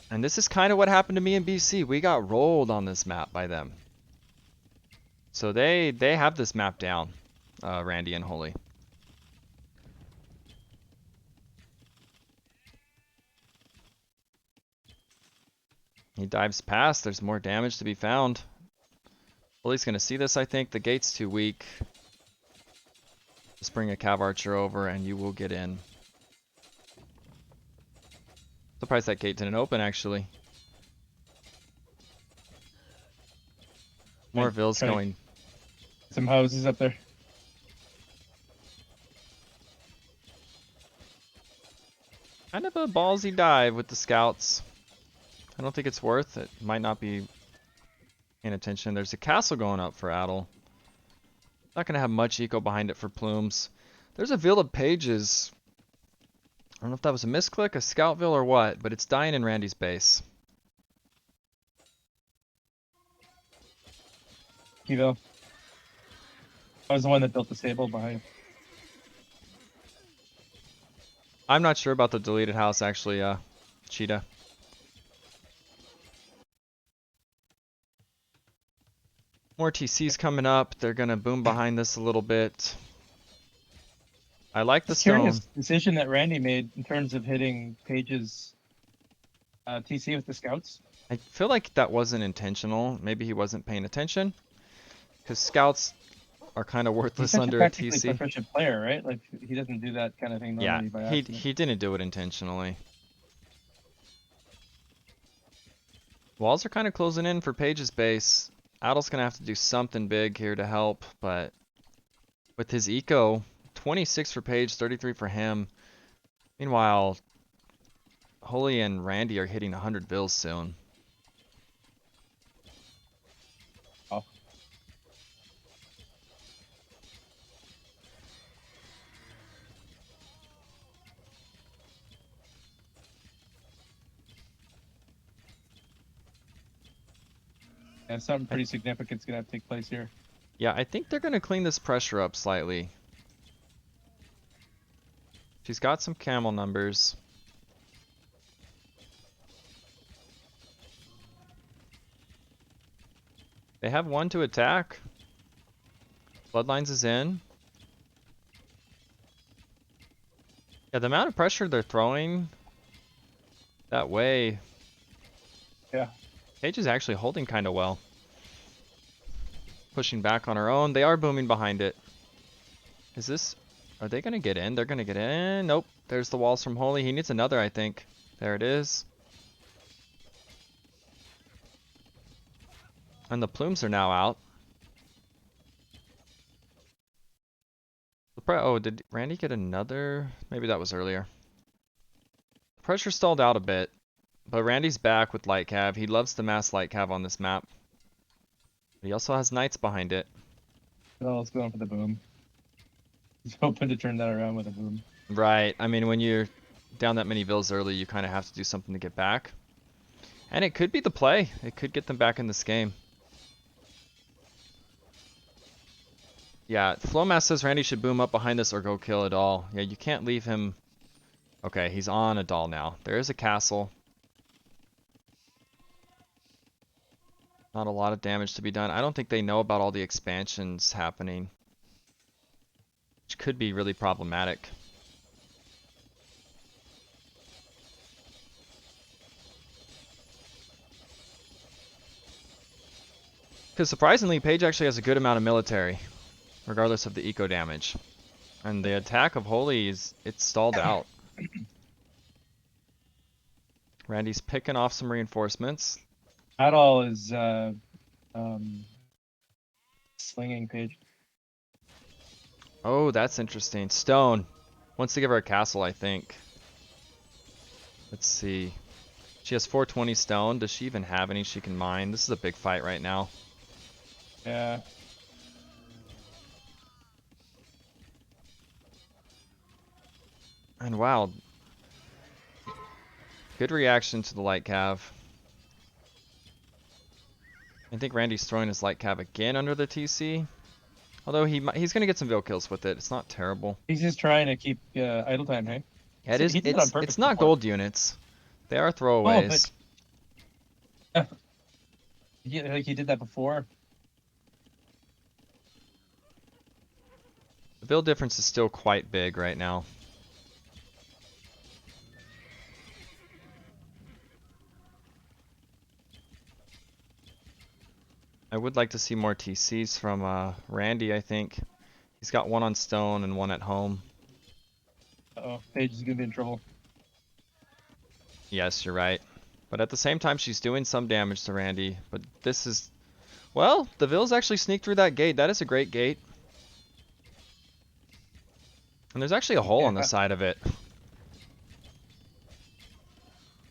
And this is kind of what happened to me in BC. We got rolled on this map by them. So they have this map down, Randy and Holy. He dives past. There's more damage to be found. Holy's going to see this, I think. The gate's too weak. Just bring a Cav Archer over and you will get in. Surprised that gate didn't open, actually. More Vills going. Some houses up there. Kind of a ballsy dive with the scouts. I don't think it's worth it. Might not be paying attention. There's a castle going up for Adal. Not gonna have much eco behind it for Plumes. There's a Ville of Pages. I don't know if that was a misclick, a Scoutville, or what, but it's dying in Randy's base. Kivo. I was the one that built the stable behind. I'm not sure about the deleted house actually, Cheetah. More TCs coming up. They're gonna boom behind this a little bit. I like the It's stone. curious decision that Randy made in terms of hitting Paige's TC with the scouts. I feel like that wasn't intentional. Maybe he wasn't paying attention. Because scouts are kind of He's worthless such a under a tactically TC. proficient player, right? Like he doesn't do that kind of thing Yeah, normally by he accident. didn't do it intentionally. Walls are kind of closing in for Paige's base. Adal's gonna have to do something big here to help, but with his eco, 26 for Paige, 33 for him. Meanwhile, Holy and Randy are hitting 100 bills soon. Oh. Yeah, something pretty significant's gonna have to take place here. Yeah, I think they're gonna clean this pressure up slightly. She's got some camel numbers. They have one to attack. Bloodlines is in. Yeah, the amount of pressure they're throwing that way. Yeah. Paige is actually holding kind of well. Pushing back on her own. They are booming behind it. Is this... Are they going to get in? They're going to get in. Nope. There's the walls from Holy. He needs another, I think. There it is. And the plumes are now out. Oh, did Randy get another? Maybe that was earlier. Pressure stalled out a bit. But Randy's back with light cav. He loves the mass light cav on this map. But he also has knights behind it. Well, let's go in for the boom. He's hoping to turn that around with a boom. Right. I mean, when you're down that many vills early, you kind of have to do something to get back. And it could be the play. It could get them back in this game. Yeah, Flowmass says Randy should boom up behind this or go kill Adal. Yeah, you can't leave him. Okay, he's on Adal now. There is a castle. Not a lot of damage to be done. I don't think they know about all the expansions happening, which could be really problematic. Because surprisingly, Paige actually has a good amount of military, regardless of the eco damage. And the attack of Holy it's stalled out. Randy's picking off some reinforcements. Adal is slinging Paige. Oh, that's interesting. Stone wants to give her a castle, I think. Let's see. She has 420 stone. Does she even have any she can mine? This is a big fight right now. Yeah. And wow. Good reaction to the light cav. I think Randy's throwing his light cav again under the TC. Although he's going to get some Ville kills with it. It's not terrible. He's just trying to keep idle time, hey? Yeah, He did it on purpose it's not before. gold units. They are throwaways. Oh, he did that before. The build difference is still quite big right now. I would like to see more TCs from Randy, I think. He's got one on stone and one at home. Uh-oh, Paige is gonna be in trouble. Yes, you're right. But at the same time, she's doing some damage to Randy. But this is... Well, the Vills actually sneak through that gate. That is a great gate. And there's actually a hole on the side of it.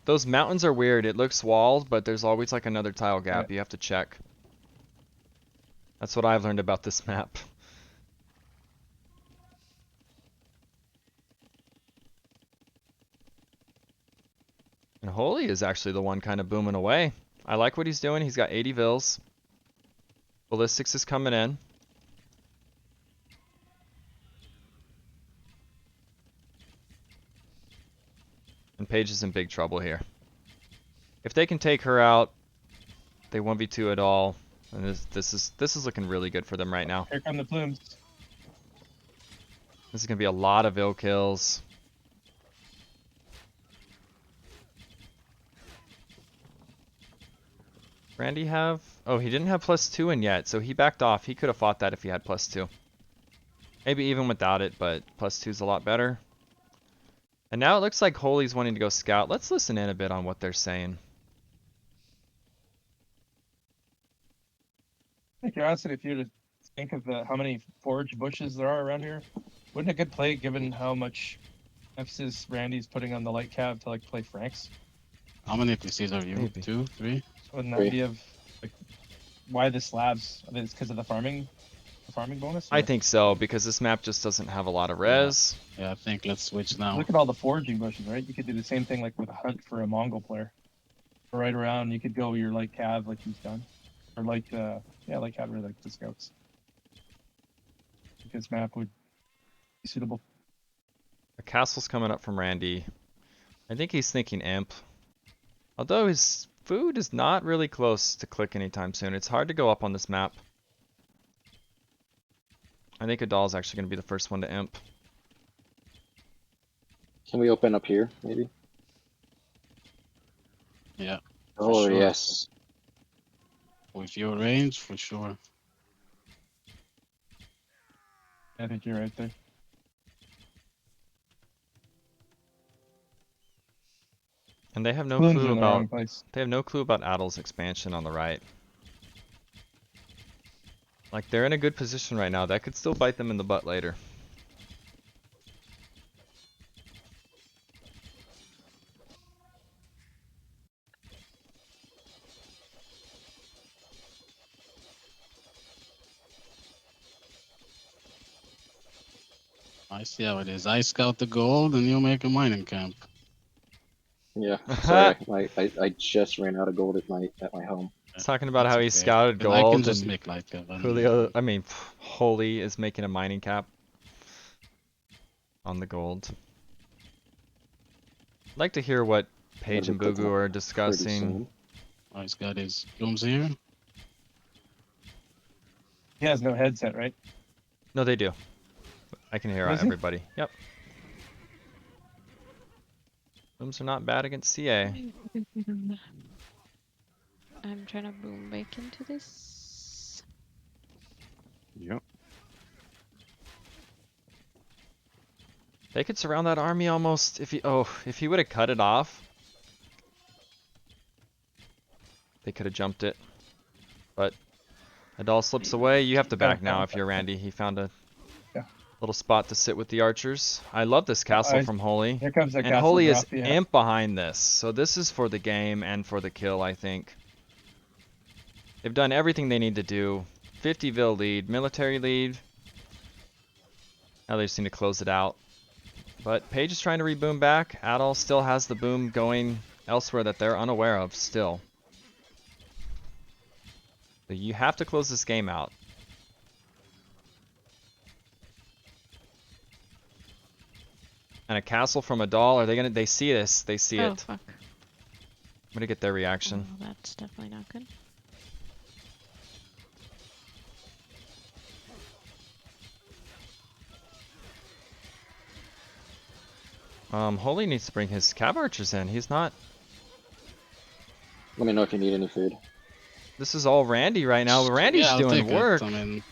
Those mountains are weird. It looks walled, but there's always like another tile gap. You have to check. That's what I've learned about this map. And Holy is actually the one kind of booming away. I like what he's doing. He's got 80 vills. Ballistics is coming in. And Paige is in big trouble here. If they can take her out, they 1v2 it all. And this is looking really good for them right now. Here come the plumes. This is gonna be a lot of ill kills. Randy have? Oh, he didn't have +2 in yet, so he backed off. He could have fought that if he had +2. Maybe even without it, but +2 is a lot better. And now it looks like Holy's wanting to go scout. Let's listen in a bit on what they're saying. Out of curiosity, if you were to think of how many forage bushes there are around here, wouldn't a good play, given how much emphasis Randy's putting on the light cav, to like play Franks? How many TCs are you? Maybe. 2, 3? Wouldn't Three. that be of like why the slabs? I mean, it's because of the farming bonus. I or- think so, because this map just doesn't have a lot of res. Yeah, I think let's switch now. Look at all the foraging bushes, right? You could do the same thing like with a hunt for a Mongol player. Right around, you could go your light cav like he's done, or like light cavalry like the scouts. I think this map would be suitable. A castle's coming up from Randy. I think he's thinking imp. Although his food is not really close to click anytime soon. It's hard to go up on this map. I think Adal's actually going to be the first one to imp. Can we open up here, maybe? Yeah, Oh, sure. yes. with your range, for sure. I think you're right there. And they have no Balloons are clue in the wrong about place. Adal's expansion on the right. Like, they're in a good position right now. That could still bite them in the butt later. I see how it is. I scout the gold and you make a mining camp. Yeah. Sorry, I just ran out of gold at my home. He's talking about That's how he okay. scouted And I can gold just and make light cap. Julio, I mean, Holy is making a mining cap on the gold. I'd like to hear what Paige and Maybe put Bugu are pretty discussing. soon. Oh, he's got his blooms here. He has no headset, right? No, they do. I can hear Does he? everybody. Yep. Booms are not bad against CA. I'm trying to boom back into this. Yep. They could surround that army almost if he would have cut it off. They could have jumped it. But Adal slips away. You have to back now if you're Randy. He found a little spot to sit with the archers. I love this castle from Holy. Here comes the And castle Holy is drop, yeah. imp behind this. So this is for the game and for the kill, I think. They've done everything they need to do. 50 vil lead, military lead. Now they just need to close it out. But Paige is trying to reboom back. Adal still has the boom going elsewhere that they're unaware of still. So you have to close this game out. And a castle from Adal, are they gonna, they see this, they see Oh it. fuck. I'm gonna get their reaction. Oh, that's definitely not good. Holy needs to bring his cav archers in. He's not. Let me know if you need any food. This is all Randy right now. But Randy's Yeah, I'll doing take it. work. I mean,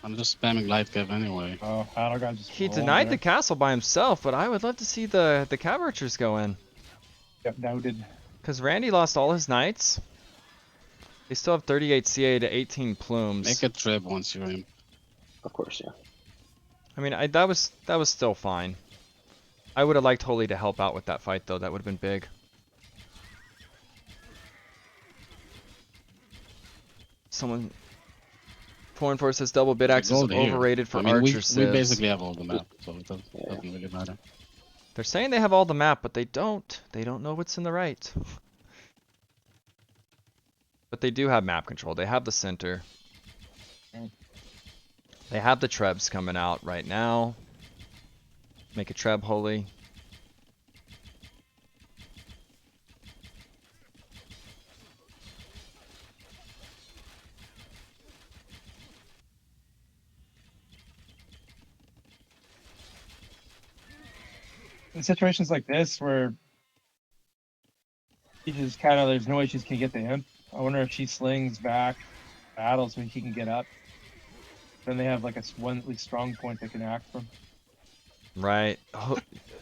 I'm just spamming light cap anyway. Oh, Adal got just He rolled denied there. the castle by himself, but I would love to see the cav archers go in. Yep, doubted. Because Randy lost all his knights. They still have 38 CA to 18 plumes. Make a trip once you're in. Of course, yeah. I mean, that was still fine. I would have liked Holy to help out with that fight though. That would have been big. Someone. Foreign Force says double bit There's a axes gold here. overrated for I mean, archer we civs. basically have all the map, so it Yeah. doesn't really matter. They're saying they have all the map, but they don't. They don't know what's in the right. But they do have map control. They have the center. They have the trebs coming out right now. Make a treb holy. In situations like this where he just kind of, there's no way she's gonna get the imp. I wonder if she slings back Adal so he can get up. Then they have like one like, strong point they can act from. Right. I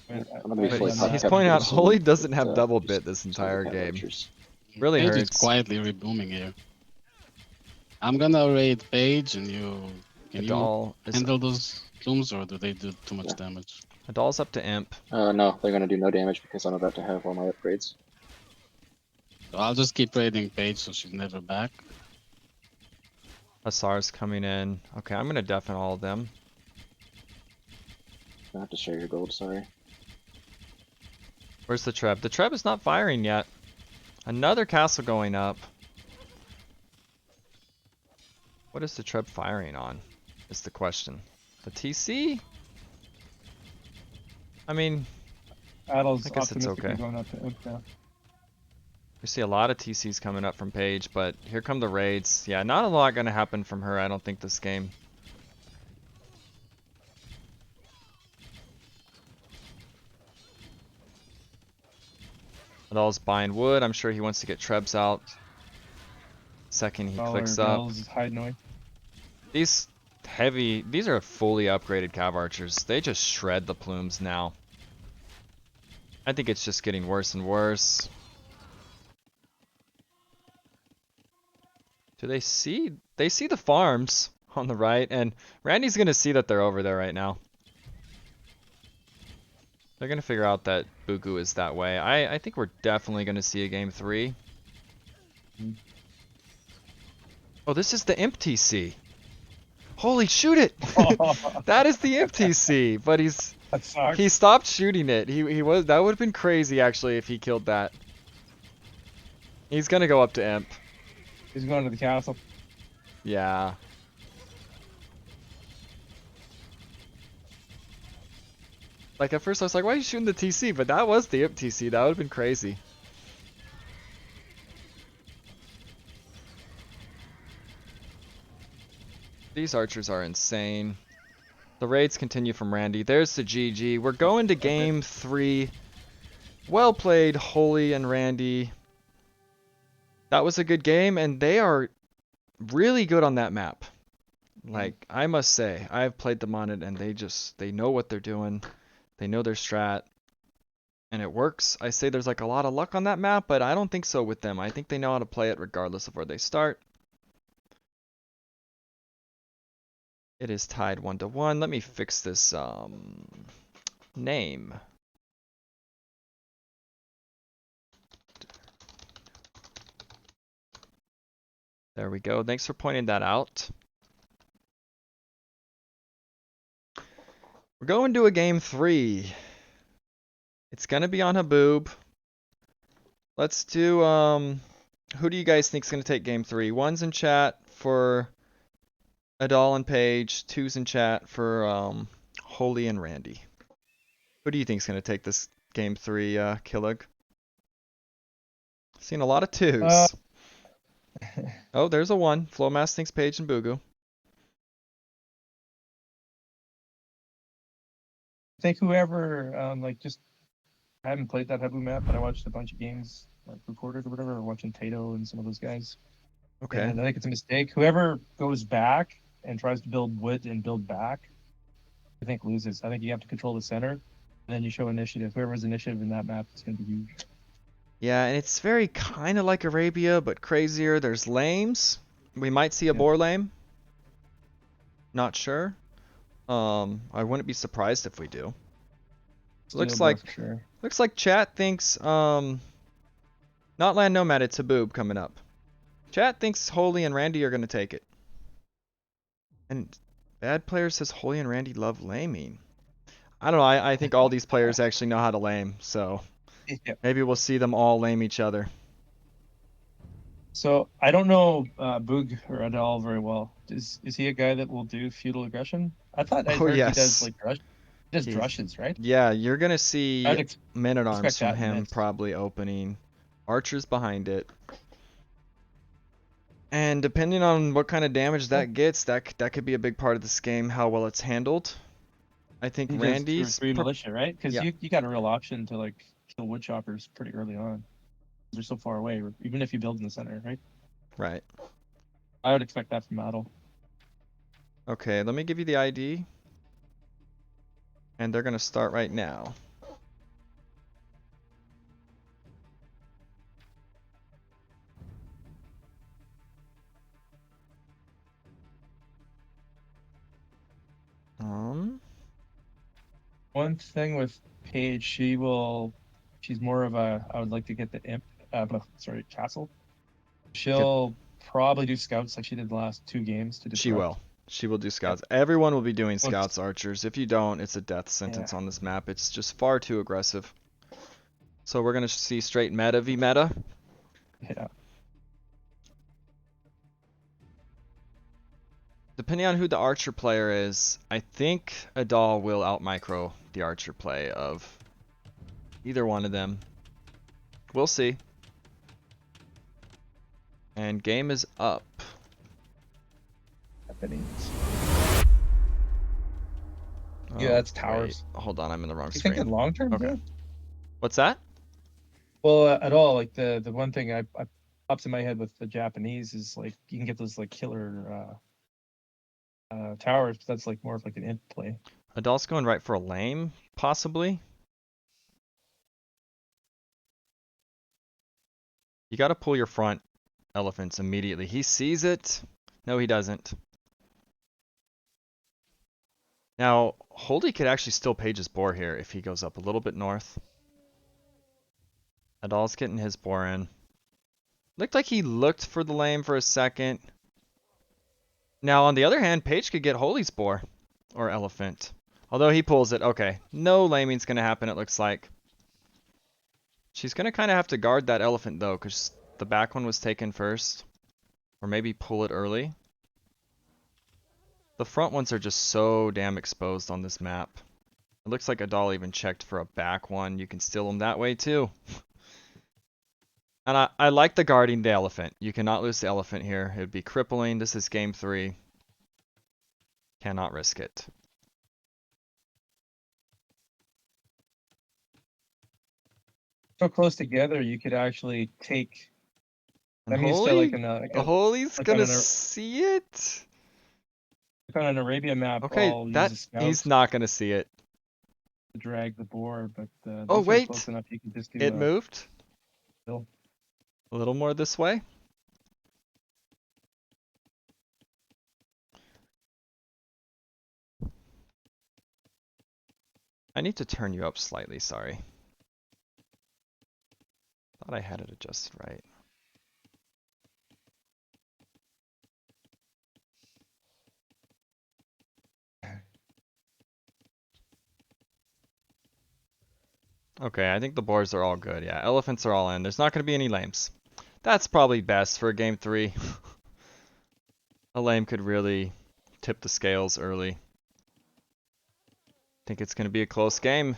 mean, I'm gonna be But fully I've he's, done he's that. pointing out soon, Holy doesn't but, have double just bit this some entire cat game. archers. Really Paige is hurts. quietly rebooming here. I'm gonna raid Paige, and can you Adal is handle those zooms, or do they do too much Yeah. damage? Adal's up to imp. No, they're gonna do no damage because I'm about to have all my upgrades. So I'll just keep raiding Paige, so she's never back. Asar's coming in. Okay, I'm gonna deafen all of them. I have to share your gold. Sorry. Where's the treb? The treb is not firing yet. Another castle going up. What is the treb firing on? Is the question. The TC? I mean, Adal's I guess it's optimistically okay. going up to imp now. we see a lot of TCs coming up from Paige, but here come the raids. Yeah, not a lot gonna happen from her, I don't think, this game. Adal's buying wood. I'm sure he wants to get trebs out. Second he clicks up. Bell's hiding away. These are fully upgraded cav archers. They just shred the plumes now. I think it's just getting worse and worse. Do they see? They see the farms on the right, and Randy's gonna see that they're over there right now. They're gonna figure out that Buku is that way. I think we're definitely gonna see a game 3. Oh, this is the imp TC. Holy, shoot it! That is the imp TC, but That sucks. he stopped shooting it. He was, that would have been crazy actually if he killed that. He's gonna go up to imp. He's going to the castle. Yeah. Like at first I was like, why are you shooting the TC? But that was the imp TC. That would have been crazy. These archers are insane. The raids continue from Randy. There's the GG. We're going to game 3. Well played, Holy and Randy. That was a good game, and they are really good on that map. Like, I must say, I've played them on it, and they know what they're doing. They know their strat, and it works. I say there's like a lot of luck on that map, but I don't think so with them. I think they know how to play it regardless of where they start. It is tied 1-1. Let me fix this name. There we go. Thanks for pointing that out. We're going to a game 3. It's gonna be on Haboob. Let's do who do you guys think is gonna take game 3? 1's in chat for Adal and Paige, 2's in chat for Holy and Randy. Who do you think is gonna take this game 3, Killig? Seen a lot of 2's. Oh, there's a 1. Flowmass thinks Paige and Bugu. I think whoever, like, just I haven't played that Habu map, but I watched a bunch of games, like recorded or whatever, or watching Tato and some of those guys. Okay. And I think it's a mistake. Whoever goes back and tries to build wood and build back, I think loses. I think you have to control the center, and then you show initiative. Whoever's initiative in that map is going to be huge. Yeah, and it's very kind of like Arabia, but crazier. There's lames. We might see a Yeah. boar lame. Not sure. I wouldn't be surprised if we do. Looks Steel bar like for sure. looks like chat thinks not land nomad, it's a boob coming up. Chat thinks Holy and Randy are gonna take it. And bad player says Holy and Randy love laming. I don't know, I think all these players actually know how to lame, so Yeah. maybe we'll see them all lame each other. So I don't know Boog or Adal very well. Is he a guy that will do feudal aggression? I thought I Oh heard he does yes. like drush. He does He- drushes, right? Yeah, you're gonna see I'd men at arms expect from that in him this. probably opening. Archers behind it. And depending on what kind of damage that gets, that could be a big part of this game, how well it's handled. I think He does 2 or Randy's 3 militia, right? Because yeah. you got a real option to like kill wood choppers pretty early on. They're so far away, even if you build in the center, right? Right. I would expect that from Adal. Okay, let me give you the ID. And they're gonna start right now. One thing with Paige, she's more of a, I would like to get the imp, castle. She'll probably do scouts like she did the last 2 games to She disrupt. will. She will do scouts. Everyone will be doing Well, scouts, archers. If you don't, it's a death sentence Yeah. on this map. It's just far too aggressive. So we're gonna see straight meta v meta. Yeah. Depending on who the archer player is, I think Adal will out micro the archer play of either one of them. We'll see. And game is up. Yeah, that's towers. Wait, hold on, I'm in the wrong You think in screen. long term? Okay. Yeah? What's that? Well, at all, like the one thing I pops in my head with the Japanese is like you can get those like killer towers, but that's like more of like an imp play. Adal's going right for a lame, possibly. You gotta pull your front elephants immediately. He sees it. No, he doesn't. Now, Holy could actually still page his boar here if he goes up a little bit north. Adal's getting his boar in. Looked like he looked for the lame for a second. Now, on the other hand, Paige could get Holy's boar. Or elephant. Although he pulls it. Okay. No laming's gonna happen, it looks like. She's gonna kind of have to guard that elephant, though, because the back one was taken first. Or maybe pull it early. The front ones are just so damn exposed on this map. It looks like Adal even checked for a back one. You can steal them that way, too. And I like the guarding the elephant. You cannot lose the elephant here. It would be crippling. This is game 3. Cannot risk it. So close together, you could actually take. And I'm used to like the Holy's like gonna on see it? on an Arabia map. Okay, I'll use that a scout he's not gonna see it. to drag the boar, but Oh, these are wait. close enough. You can just do. It moved. Still. A little more this way. I need to turn you up slightly, sorry. Thought I had it adjusted right. Okay, I think the boars are all good. Yeah, elephants are all in. There's not going to be any lames. That's probably best for game 3. A lame could really tip the scales early. Think it's going to be a close game.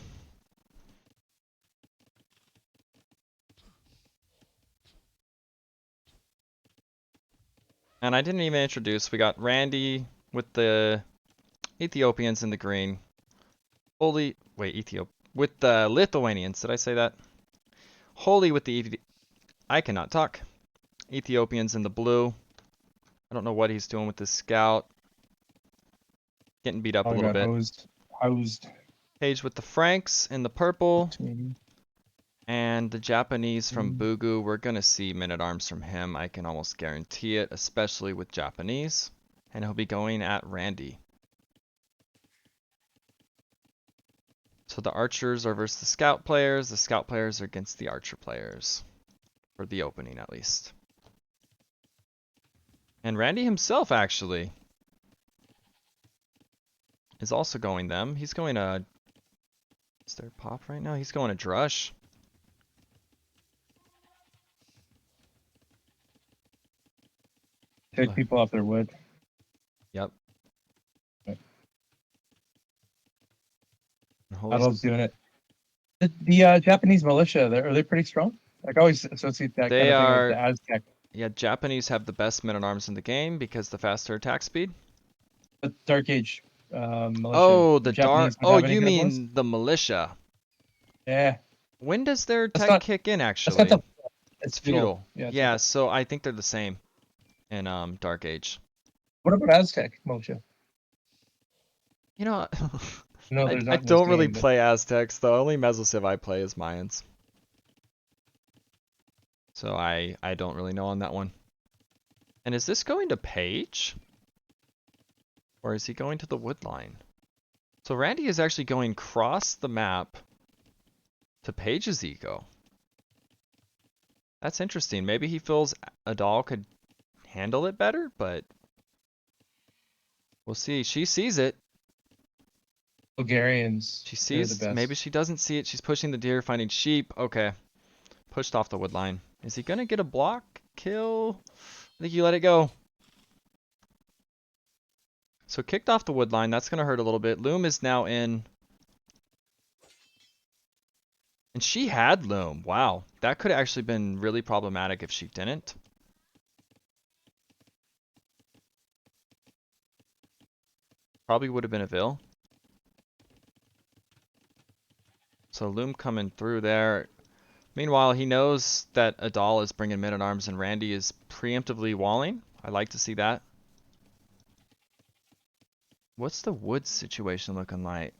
And I didn't even introduce, we got Randy with the Ethiopians in the green. Holy, wait, with the Lithuanians, did I say that? Holy with the, I cannot talk. Ethiopians in the blue. I don't know what he's doing with this scout. Getting beat up a little bit. Housed. Paige with the Franks in the purple. And the Japanese from Bugu, we're going to see men-at-arms from him. I can almost guarantee it, especially with Japanese. And he'll be going at Randy. So the archers are versus the scout players are against the archer players. For the opening, at least. And Randy himself, actually, is also going them. He's going to... Is there a pop right now? He's going to Drush. Take people off their wood. Yep. Yep. Holy Adal's doing it. The Japanese militia, are they pretty strong? Like I always associate that They kind of thing are- with the Aztec. Yeah, Japanese have the best men-at-arms in the game because the faster attack speed. The Dark Age militia. Oh, the dark. Japanese would Oh, have any you good ones? mean the militia? Yeah, When does their That's tech not- kick in? that's Actually, not the. it's feudal. Yeah. it's Yeah, feudal. so I think they're the same in Dark Age. What about Aztec militia? You know, No, I there's not in this don't really game, but- play Aztecs. The only Mezzosiv I play is Mayans. So I don't really know on that one. And is this going to Paige? Or is he going to the wood line? So Randy is actually going across the map to Paige's eco. That's interesting. Maybe he feels Adal could handle it better, but we'll see. She sees it. Bulgarians. She they're sees, the best. maybe she doesn't see it. She's pushing the deer, finding sheep. Okay. Pushed off the wood line. Is he going to get a block kill? I think you let it go. So kicked off the wood line. That's going to hurt a little bit. Loom is now in. And she had Loom. Wow. That could have actually been really problematic if she didn't. Probably would have been a Vil. So Loom coming through there. Meanwhile, he knows that Adal is bringing men-at-arms and Randy is preemptively walling. I like to see that. What's the wood situation looking like?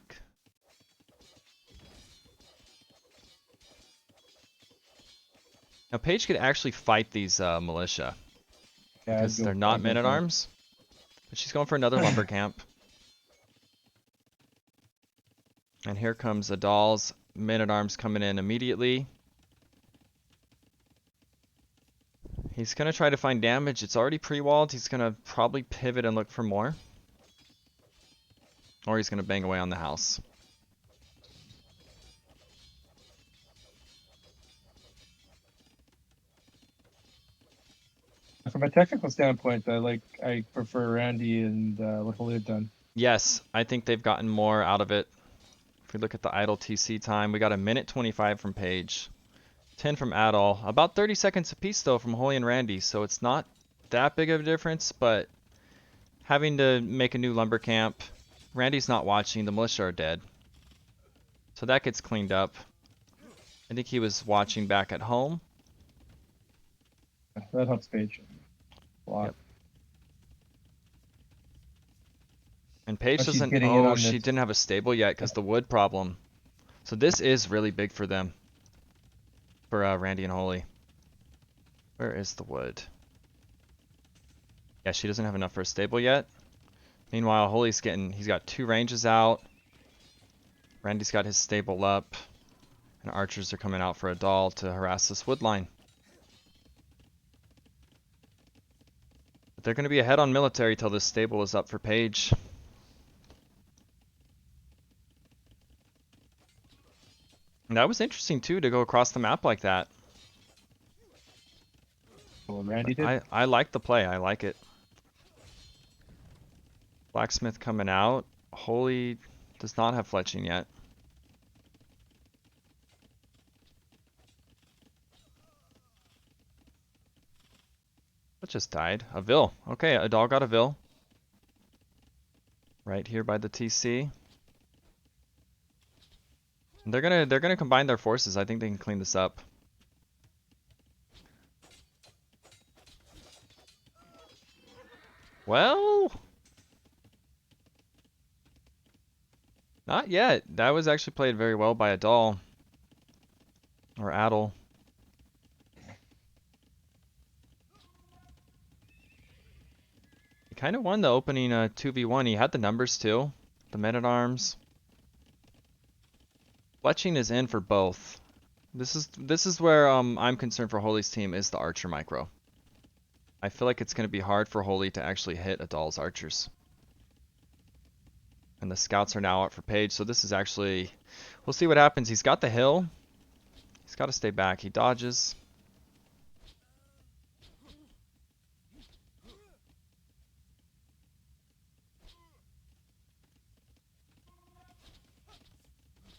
Now, Paige could actually fight these militia. Yeah, Because I'd they're go- not I'd go for it. men-at-arms. But she's going for another lumber camp. And here comes Adal's men-at-arms coming in immediately. He's going to try to find damage. It's already pre-walled. He's going to probably pivot and look for more. Or he's going to bang away on the house. From a technical standpoint, I prefer Randy and what Holy have done. Yes, I think they've gotten more out of it. If we look at the idle TC time, we got a minute 25 from Paige. 10 from Adal. About 30 seconds apiece though from Holy and Randy, so it's not that big of a difference, but having to make a new lumber camp. Randy's not watching, the militia are dead. So that gets cleaned up. I think he was watching back at home. That helps Paige a lot. Yep. And Paige But she's doesn't, getting in oh, on she this. didn't have a stable yet because the wood problem. So this is really big for them. For Randy and Holy. Where is the wood? Yeah, she doesn't have enough for a stable yet. Meanwhile, Holy's he's got 2 ranges out. Randy's got his stable up. And archers are coming out for Adal to harass this wood line. But they're going to be ahead on military till this stable is up for Paige. And that was interesting too, to go across the map like that. Well, Randy did. I like the play. I like it. Blacksmith coming out. Holy does not have fletching yet. What just died? A Vil. Okay, a dog got a Vil. Right here by the TC. And they're gonna combine their forces. I think they can clean this up. Well, not yet. That was actually played very well by Adal. Or Adal. He kind of won the opening 2v1. He had the numbers too. The men-at-arms. Fletching is in for both. This is where I'm concerned for Holy's team is the archer micro. I feel like it's going to be hard for Holy to actually hit Adal's archers. And the scouts are now out for Paige, so this is actually... We'll see what happens. He's got the hill. He's got to stay back. He dodges.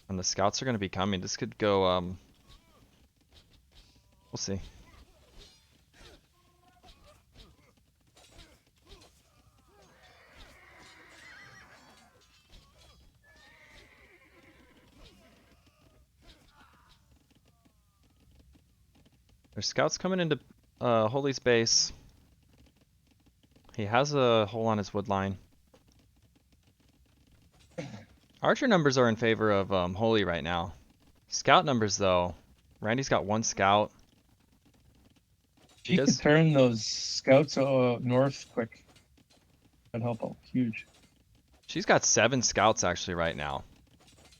And the scouts are going to be coming. This could go... We'll see. There's scouts coming into Holy's base. He has a hole on his wood line. Archer numbers are in favor of Holy right now. Scout numbers, though. Randy's got 1 scout. He could turn those scouts north quick. That'd help out huge. She's got 7 scouts actually right now.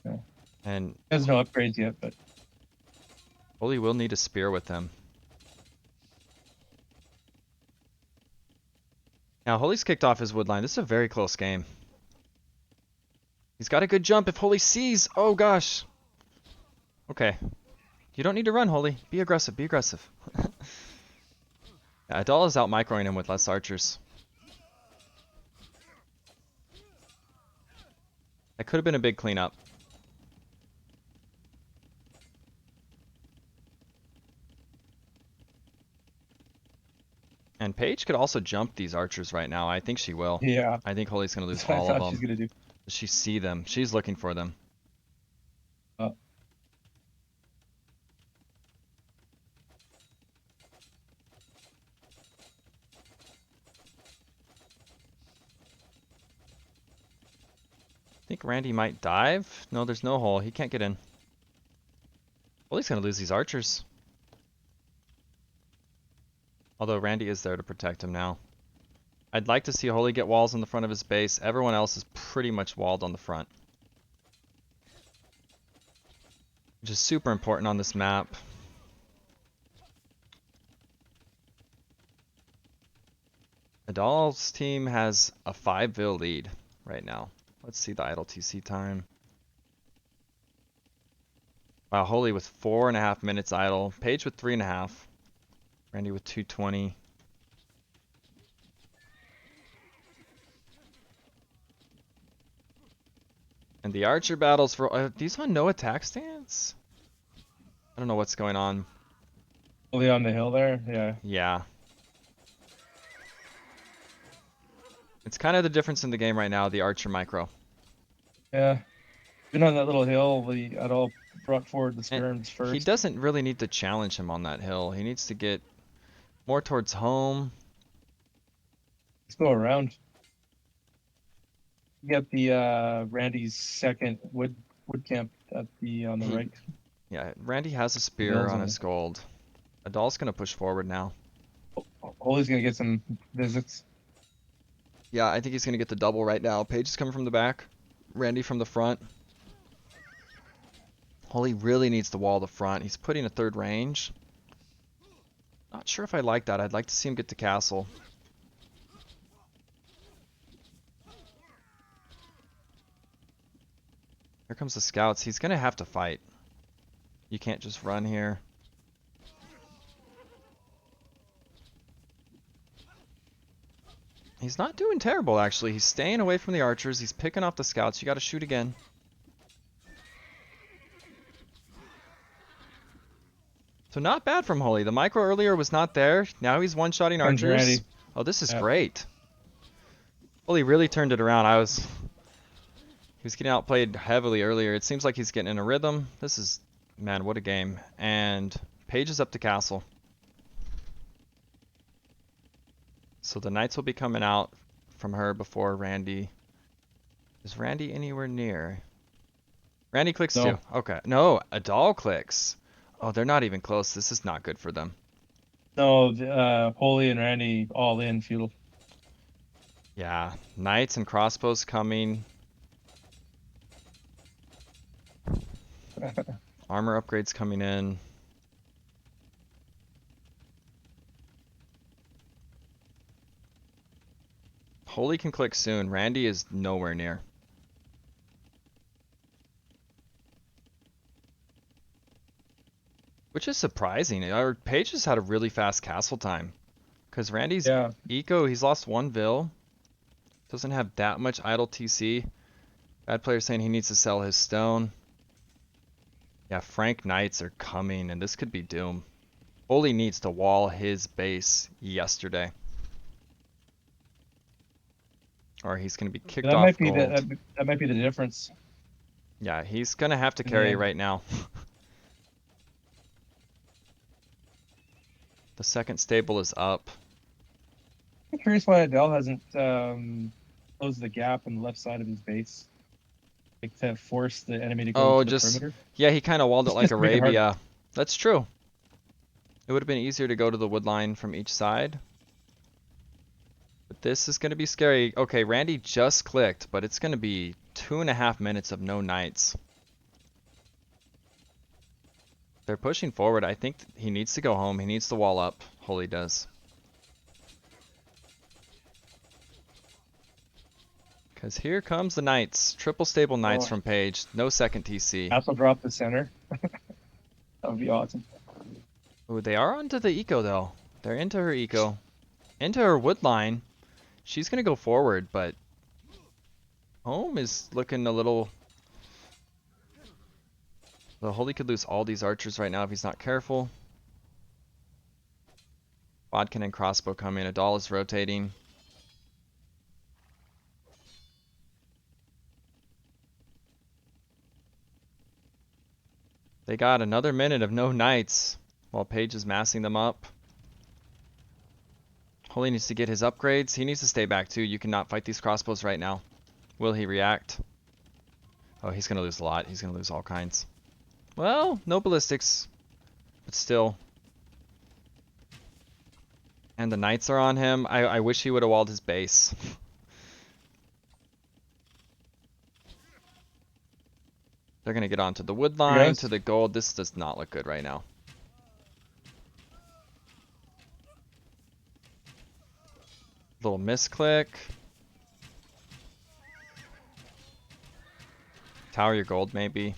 Yeah. And He has no upgrades yet, but Holy will need a spear with him. Now Holy's kicked off his wood line. This is a very close game. He's got a good jump if Holy sees. Oh gosh. Okay. You don't need to run, Holy. Be aggressive. Be aggressive. Yeah, Adal is out microing him with less archers. That could have been a big cleanup. And Paige could also jump these archers right now. I think she will. yeah. I think Holy's going to lose That's what I all of thought she's them. gonna do. Does she see them? She's looking for them. I think Randy might dive. No, there's no hole. He can't get in. Holy's going to lose these archers. Although Randy is there to protect him now. I'd like to see Holy get walls on the front of his base. Everyone else is pretty much walled on the front. Which is super important on this map. Adal's team has a 5-vil lead right now. Let's see the idle TC time. Wow, Holy with 4.5 minutes idle. Paige with 3.5. Randy with 2:20. And the archer battles for these on no attack stance? I don't know what's going on. Only on the hill there, yeah. Yeah. It's kind of the difference in the game right now, the archer micro. Yeah. Been on that little hill, Adal brought forward the skirms first. He doesn't really need to challenge him on that hill. He needs to get more towards home. Let's go around. Get the Randy's second wood camp at the on the right. Yeah, Randy has a spear on his gold. Adal's gonna push forward now. Holy's gonna get some visits. Yeah, I think he's gonna get the double right now. Paige is coming from the back. Randy from the front. Holy really needs to wall the front. He's putting a 3rd range. Not sure if I like that. I'd like to see him get to castle. Here comes the scouts. He's gonna have to fight. You can't just run here. He's not doing terrible, actually. He's staying away from the archers. He's picking off the scouts. You gotta shoot again. So not bad from Holy. The micro earlier was not there. Now he's one-shotting archers. Randy. Oh, this is Yeah. great. Holy really turned it around. He was getting outplayed heavily earlier. It seems like he's getting in a rhythm. This is, man, what a game. And Paige is up to castle. So the knights will be coming out from her before Randy. Is Randy anywhere near? Randy clicks No. too. Okay. No, Adal clicks. Oh, they're not even close. This is not good for them. No, Holy and Randy all in feudal. Yeah. Knights and crossbows coming. Armor upgrades coming in. Holy can click soon. Randy is nowhere near. Which is surprising. Our Paige has had a really fast castle time. Because Randy's Yeah. eco, he's lost 1 Vil. Doesn't have that much idle TC. Bad player saying he needs to sell his stone. Yeah, Frank Knights are coming, and this could be doom. Holy needs to wall his base yesterday. Or he's going to be kicked That off might be gold. that might be the difference. Yeah, he's going to have to In the carry end. right now. The second stable is up. I'm curious why Adal hasn't closed the gap on the left side of his base, like to force the enemy to go Oh, into the just... perimeter. Yeah, he kind of walled it like Just to make it hard. Arabia. That's true. It would have been easier to go to the wood line from each side. But this is going to be scary. Okay, Randy just clicked, but it's going to be 2.5 minutes of no knights. They're pushing forward. I think he needs to go home. He needs to wall up. Holy does. Because here comes the knights. Triple stable knights Oh. from Paige. No second TC. Castle drop the center. That would be awesome. Ooh, they are onto the eco though. They're into her eco. Into her wood line. She's going to go forward, but home is looking a little... The Holy could lose all these archers right now if he's not careful. Bodkin and crossbow coming. Adal is rotating. They got another minute of no knights while Paige is massing them up. Holy needs to get his upgrades. He needs to stay back too. You cannot fight these crossbows right now. Will he react? Oh, he's going to lose a lot. He's going to lose all kinds. Well, no ballistics, but still. And the knights are on him. I wish he would have walled his base. They're going to get onto the wood line, Yes. to the gold. This does not look good right now. Little misclick. Tower your gold, maybe.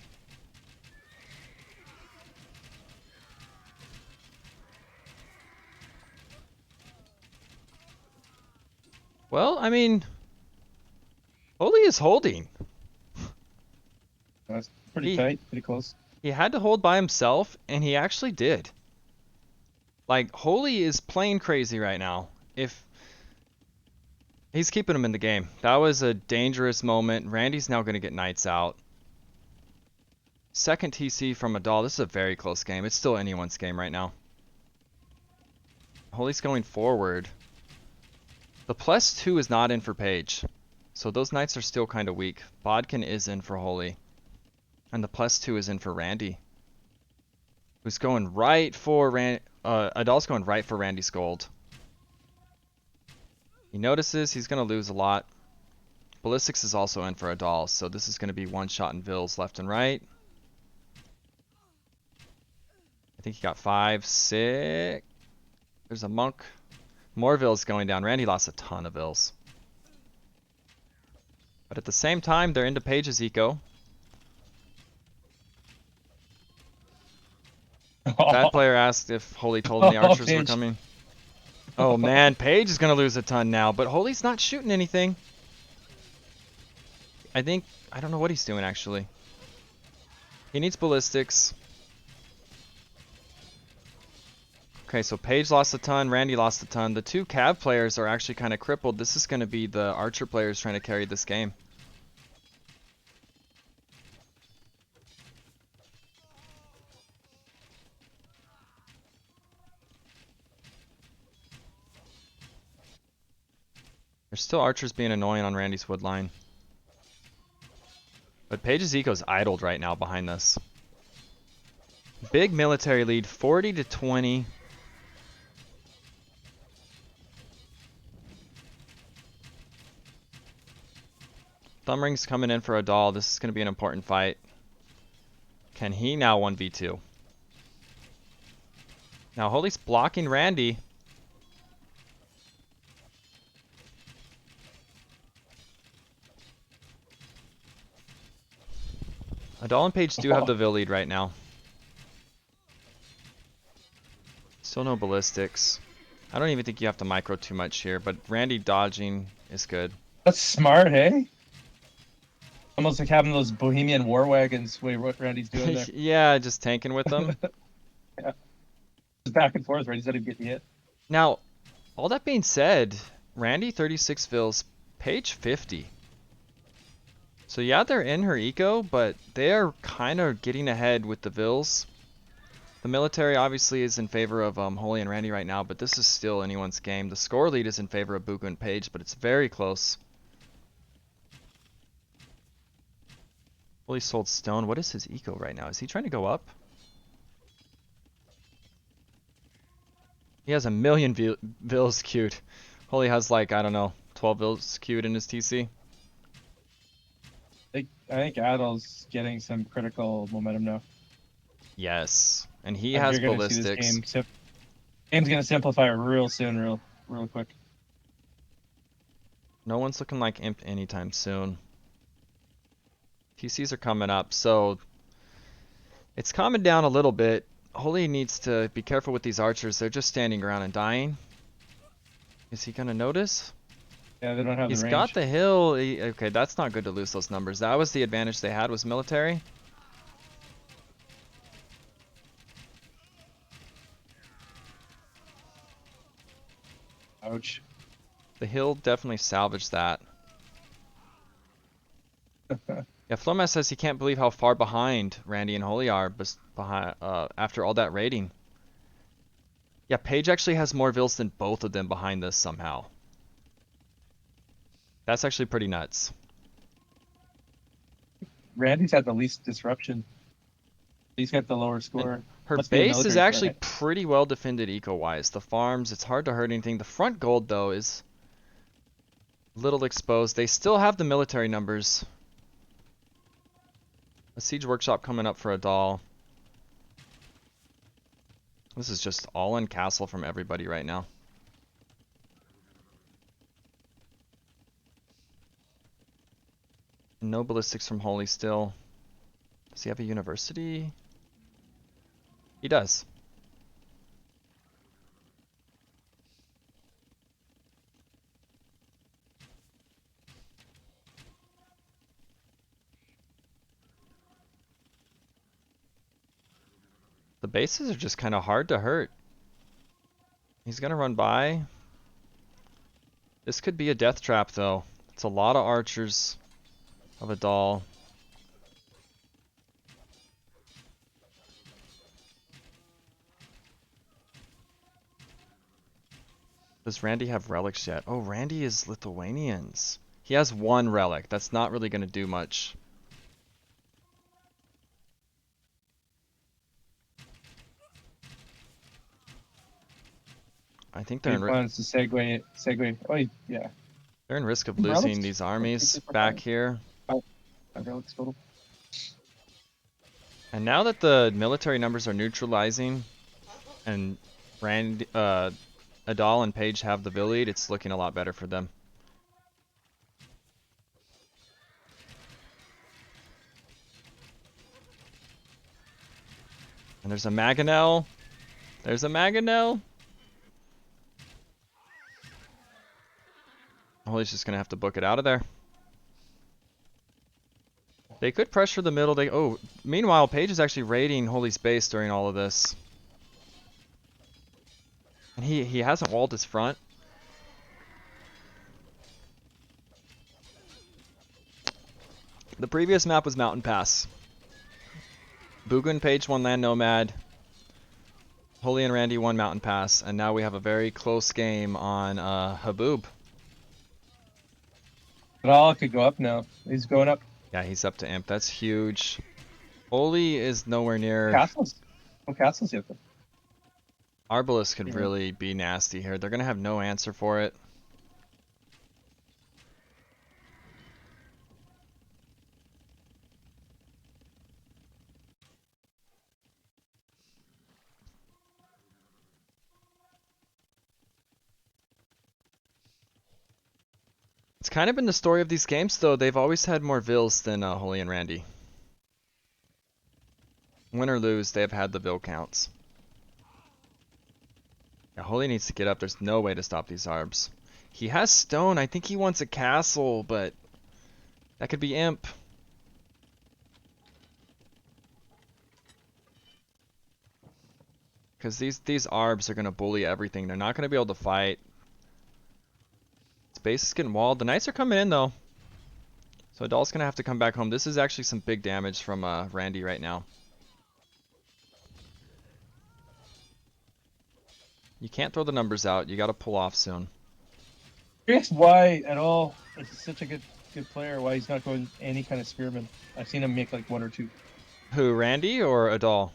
Well, I mean, Holy is holding. That's pretty He- tight, pretty close. He had to hold by himself, and he actually did. Like, Holy is playing crazy right now. If he's keeping him in the game. That was a dangerous moment. Randy's now going to get knights out. Second TC from Adal. This is a very close game. It's still anyone's game right now. Holy's going forward. The +2 is not in for Paige. So those knights are still kind of weak. Bodkin is in for Holy. And the +2 is in for Randy. Who's going right for Adal's going right for Randy's gold. He notices he's going to lose a lot. Ballistics is also in for Adal, so this is going to be one shot in Vils left and right. I think he got 5, 6. There's a monk. More Vils going down. Randy lost a ton of Vils. But at the same time, they're into Paige's eco. Bad player asked if Holy told him the archers were Paige. coming. Oh man, Paige is going to lose a ton now, but Holy's not shooting anything. I don't know what he's doing actually. He needs ballistics. Okay, so Paige lost a ton, Randy lost a ton. The two Cav players are actually kind of crippled. This is going to be the archer players trying to carry this game. There's still archers being annoying on Randy's wood line. But Paige's eco's idled right now behind this. Big military lead, 40-20. Thumb ring's coming in for Adal. This is going to be an important fight. Can he now 1v2? Now Holy's blocking Randy. Adal and Paige do have the Vil lead right now. Still no ballistics. I don't even think you have to micro too much here, but Randy dodging is good. That's smart, hey? Almost like having those Bohemian war wagons. Wait, what Randy's doing there? Yeah, just tanking with them. Yeah. Just back and forth, right? Instead of getting hit. Now, all that being said, Randy 36 Vils, Paige 50. So yeah, they're in her eco, but they are kind of getting ahead with the Vils. The military obviously is in favor of Holy and Randy right now, but this is still anyone's game. The score lead is in favor of Buku and Paige, but it's very close. Holy sold stone. What is his eco right now? Is he trying to go up? He has a million Vils queued. Holy has like, I don't know, 12 Vils queued in his TC. I think Adal's getting some critical momentum now. Yes, and he I think has you're gonna see this ballistics. game's gonna simplify real soon, real quick. No one's looking like Imp anytime soon. TCs are coming up, so it's calming down a little bit. Holy needs to be careful with these archers. They're just standing around and dying. Is he gonna notice? Yeah, they don't have He's the range. got the hill. Okay, that's not good to lose those numbers. That was the advantage they had, was military. Ouch. The hill definitely salvaged that. Yeah, Flomas says he can't believe how far behind Randy and Holy are after all that raiding. Yeah, Paige actually has more Vils than both of them behind this somehow. That's actually pretty nuts. Randy's had the least disruption. He's got the lower score. Her Must be a base is military actually score, pretty well defended eco-wise. The farms, it's hard to hurt anything. The front gold, though, is little exposed. They still have the military numbers. A siege workshop coming up for Adal. This is just all in castle from everybody right now. No ballistics from Holy still. Does he have a university? He does. The bases are just kind of hard to hurt. He's gonna run by. This could be a death trap though. It's a lot of archers of Adal. Does Randy have relics yet? Oh, Randy is Lithuanians. He has one relic. That's not really gonna do much. I think they're He plans to segue. Oh, yeah. they're in risk of Relics? losing these armies back here. Relics total. And now that the military numbers are neutralizing and Adal and Paige have the Vil lead, it's looking a lot better for them. And there's a Mangonel. There's a Mangonel. Holy's just gonna have to book it out of there. They could pressure the middle. Meanwhile, Paige is actually raiding Holy's base during all of this. And he hasn't walled his front. The previous map was Mountain Pass. Bugu and Paige won Land Nomad. Holy and Randy won Mountain Pass. And now we have a very close game on Haboob. Adal could go up now. He's going up. Yeah, he's up to Imp. That's huge. Holy is nowhere near. Castles. No castles yet, though. Arbalest could Yeah. really be nasty here. They're going to have no answer for it. It's kind of been the story of these games, though. They've always had more Vills than Holy and Randy. Win or lose, they have had the Vill counts. Yeah, Holy needs to get up. There's no way to stop these arbs. He has stone. I think he wants a castle, but that could be imp. Because these arbs are going to bully everything. They're not going to be able to fight. His base is getting walled. The knights are coming in, though. So Adal's going to have to come back home. This is actually some big damage from Randy right now. You can't throw the numbers out. You got to pull off soon. Curious why at all is such a good player. Why he's not going any kind of spearman. I've seen him make like 1 or 2. Who, Randy or Adal?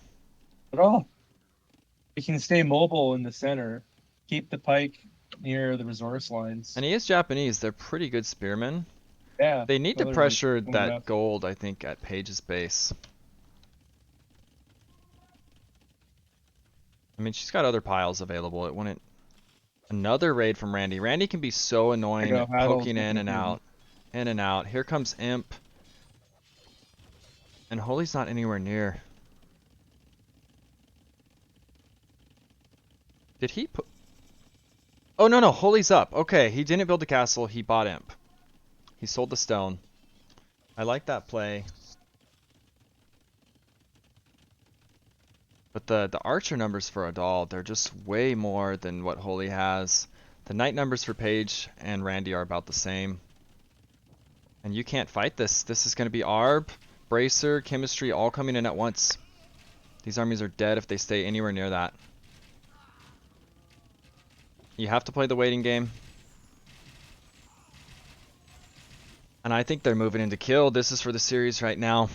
At all. He can stay mobile in the center, keep the pike near the resource lines. And he is Japanese. They're pretty good spearmen. Yeah. They need to another pressure one that up. gold, I think, at Paige's base. I mean, she's got other piles available. It wouldn't... Another raid from Randy. Randy can be so annoying go, at Adal's poking in looking and good. out. In and out. Here comes Imp. And Holy's not anywhere near. Did he put... Oh, no, Holy's up. Okay, he didn't build a castle. He bought Imp. He sold the stone. I like that play. But the archer numbers for Adal, they're just way more than what Holy has. The knight numbers for Paige and Randy are about the same. And you can't fight this. This is going to be Arb, Bracer, Chemistry all coming in at once. These armies are dead if they stay anywhere near that. You have to play the waiting game. And I think they're moving into kill. This is for the series right now.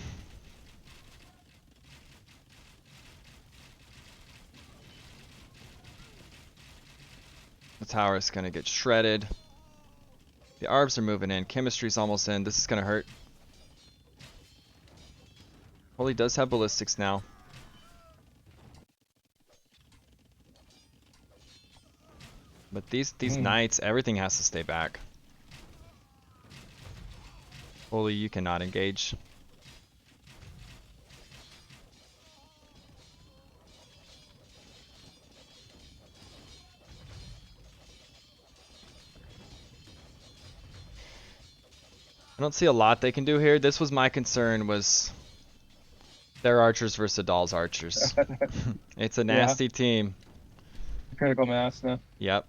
The tower is going to get shredded. The arbs are moving in. Chemistry's almost in. This is going to hurt. Holy does have ballistics now. But these knights, everything has to stay back. Holy, you cannot engage. I don't see a lot they can do here. This was my concern, was their archers versus Adal's archers. It's a nasty team. Critical mass now. Yep.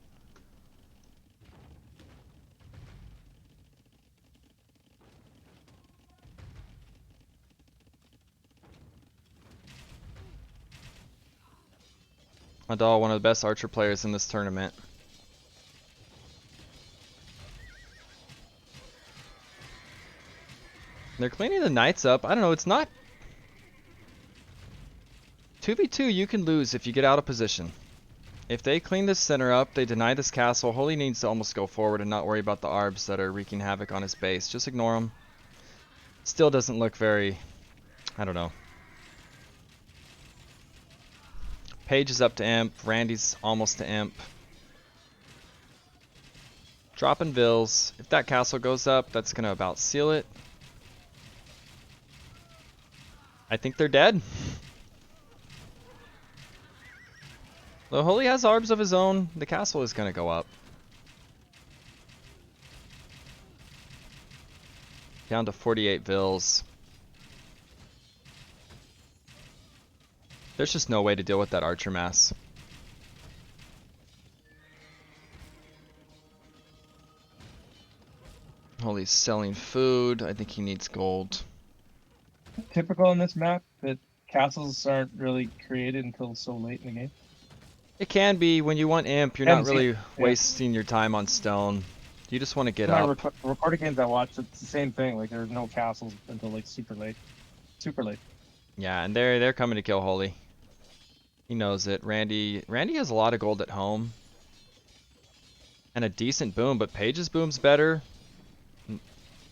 Adal, one of the best archer players in this tournament. They're cleaning the knights up. I don't know, it's not... 2v2 you can lose if you get out of position. If they clean this center up, they deny this castle, Holy needs to almost go forward and not worry about the arbs that are wreaking havoc on his base. Just ignore them. Still doesn't look very... I don't know. Paige is up to Imp. Randy's almost to Imp. Dropping Vills. If that castle goes up, that's going to about seal it. I think they're dead. Though Holy has arbs of his own, the castle is going to go up. Down to 48 Vills. There's just no way to deal with that archer mass. Holy's selling food. I think he needs gold. Typical in this map that castles aren't really created until so late in the game. It can be. When you want imp, you're not Haven't seen- really yeah. wasting your time on stone. You just want to get My up. recording games I watched, it's the same thing. Like there's no castles until like super late. Super late. Yeah, and they're coming to kill Holy. He knows it. Randy has a lot of gold at home. And a decent boom, but Paige's boom's better.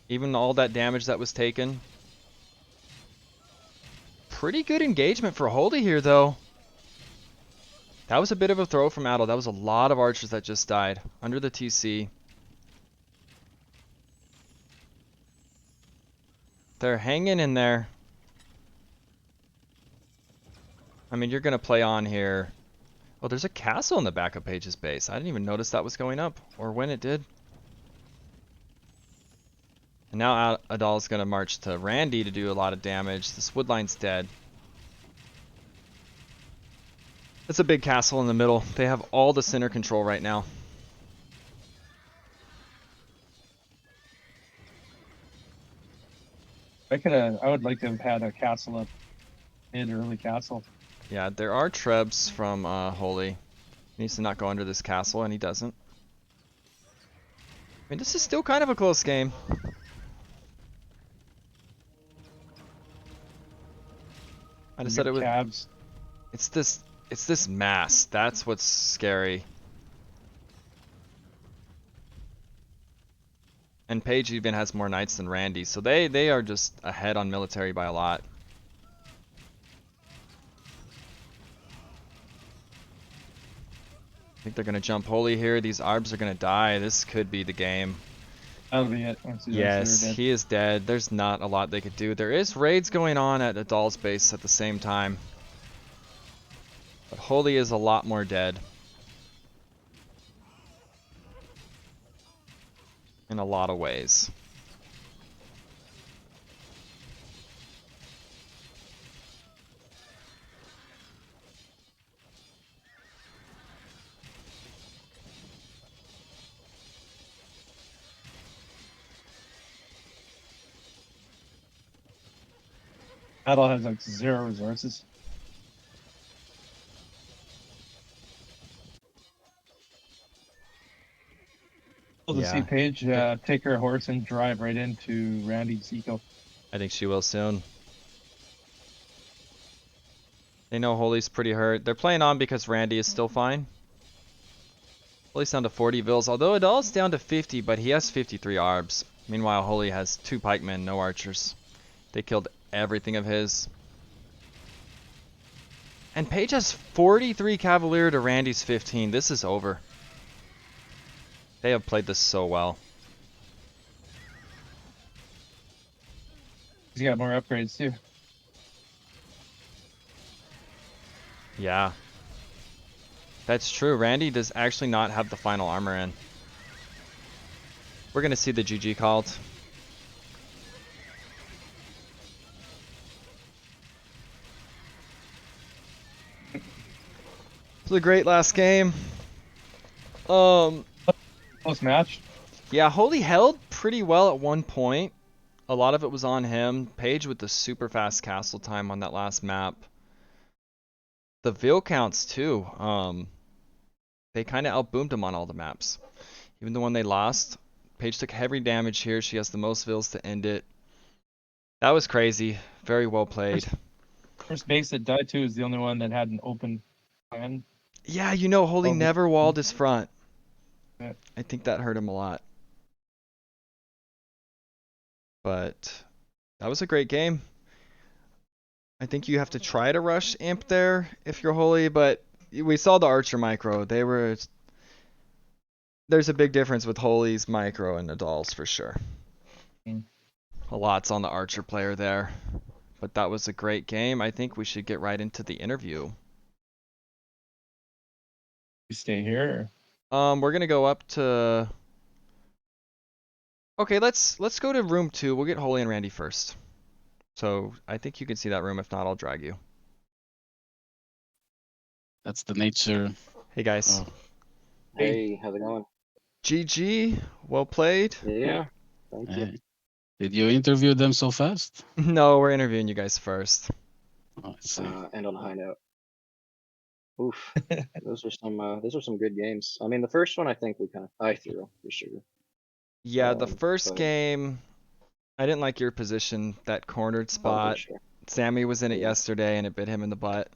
Even all that damage that was taken. Pretty good engagement for Holy here, though. That was a bit of a throw from Adal. That was a lot of archers that just died under the TC. They're hanging in there. I mean, you're gonna play on here. Oh, there's a castle in the back of Paige's base. I didn't even notice that was going up, or when it did. And now Adal's gonna march to Randy to do a lot of damage. This wood line's dead. It's a big castle in the middle. They have all the center control right now. I would like to have had a castle up mid early castle. Yeah, there are trebs from Holy. He needs to not go under this castle, and he doesn't. I mean, this is still kind of a close game. I just said it was. Cabs. It's this mass. That's what's scary. And Paige even has more knights than Randy, so they are just ahead on military by a lot. I think they're gonna jump Holy here. These Arbs are gonna die. This could be the game. That'll be it. Once he's Yes, dead. he is dead. There's not a lot they could do. There is raids going on at Adal's base at the same time. But Holy is a lot more dead. In a lot of ways. Adal has like 0 resources. We'll just see Yeah. Paige take her horse and drive right into Randy's eco. I think she will soon. They know Holy's pretty hurt. They're playing on because Randy is still fine. Holy's down to 40 vills, although Adal's down to 50, but he has 53 arbs. Meanwhile, Holy has 2 pikemen, no archers. They killed everything of his. And Paige has 43 cavalier to Randy's 15. This is over. They have played this so well. He's got more upgrades too. Yeah. That's true. Randy does actually not have the final armor in. We're going to see the GG called. It was a great last game. Close match. Yeah, Holy held pretty well at one point. A lot of it was on him. Paige with the super fast castle time on that last map. The Vil counts too. They kind of outboomed him on all the maps. Even the one they lost. Paige took heavy damage here. She has the most Vils to end it. That was crazy. Very well played. First base that died too is the only one that had an open plan. Yeah, you know, Holy never walled his front. Yeah. I think that hurt him a lot. But that was a great game. I think you have to try to rush Imp there if you're Holy, but we saw the Archer micro. There's a big difference with Holy's micro and Adal's for sure. A lot's on the Archer player there. But that was a great game. I think we should get right into the interview. You stay here. We're gonna go up to. Okay, let's go to room 2. We'll get Holy and Randy first. So I think you can see that room. If not, I'll drag you. That's the nature. Hey guys. Oh. Hey, how's it going? GG. Well played. Yeah, thank you. Did you interview them so fast? No, we're interviewing you guys first. Oh, I see. And on a high note. Oof, those are some good games. I mean, the first one I think I threw for sure. Yeah, the first but- game, I didn't like your position, that cornered Oh, for spot. sure. Sammy was in it Yeah. yesterday and it bit him in the butt.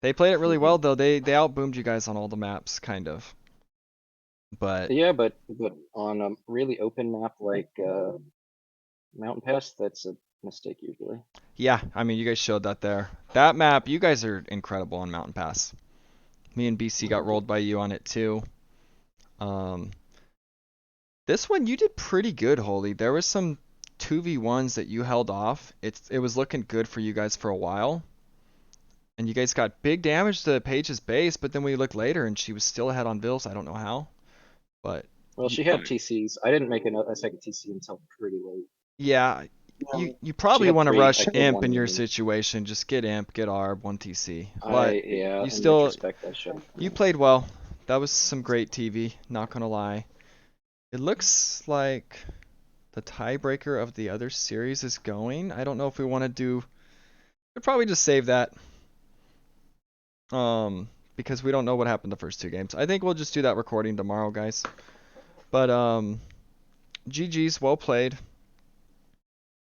They played it really well though. They outboomed you guys on all the maps, kind of. But Yeah, but on a really open map like Mountain Pass, that's a mistake usually. yeah, I mean, you guys showed that there. That map, you guys are incredible on Mountain Pass. Me and BC got rolled by you on it too. This one you did pretty good, Holy. There was some 2v1s that you held off, it was looking good for you guys for a while. And you guys got big damage to Paige's base, but then we looked later and she was still ahead on Bills. I don't know how. But Well, she had TCs. I didn't make a second TC until pretty late. yeah, you probably had want to three. rush I killed Imp one in your minion. situation. Just get Imp, get Arb, 1 TC. But Yeah, you in still, retrospect, I should. you played well. That was some great TV, not gonna lie. It looks like the tiebreaker of the other series is going. I don't know if we want to do. We'd probably just save that. Because we don't know what happened the first 2 games. I think we'll just do that recording tomorrow, guys. But GG's, well played.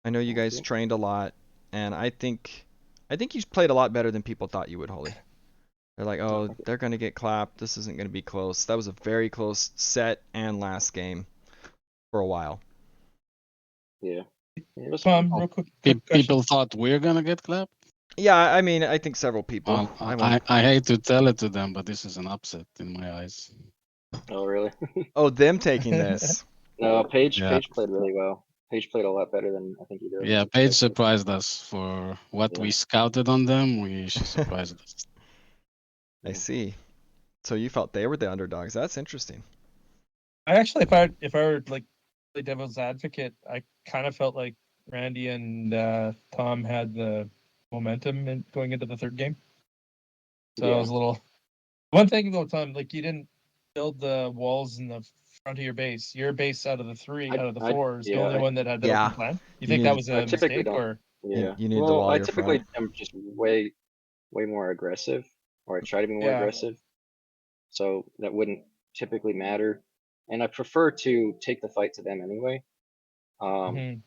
I know you Thank guys you. trained a lot, and I think you played a lot better than people thought you would, Holy. They're like, oh, Thank you. they're gonna get clapped. This isn't gonna be close. That was a very close set and last game for a while. Yeah. It was Tom, fun. real quick question. People thought we're gonna get clapped. Yeah, I mean, I think several people. Well, I won't. I hate to tell it to them, but this is an upset in my eyes. Oh, really? Oh, them taking this. No, Paige Yeah. played really well. Paige played a lot better than I think either of Yeah, us Paige expected. surprised us for what Yeah. we scouted on them. She surprised us. I see. So you felt they were the underdogs. That's interesting. I actually, if I were like the devil's advocate, I kind of felt like Randy and Tom had the momentum going into the 3rd game. So I was a little. One thing though, Tom, like you didn't build the walls in the front of your base. Your base out of the 3 out of the 4 is the only one that had the open plan. You think that was I a typically mistake don't. or? Yeah. You need the Well, wall I your typically front. am just way more aggressive, or I try to be more Yeah. aggressive. So that wouldn't typically matter, and I prefer to take the fight to them anyway. Mhm.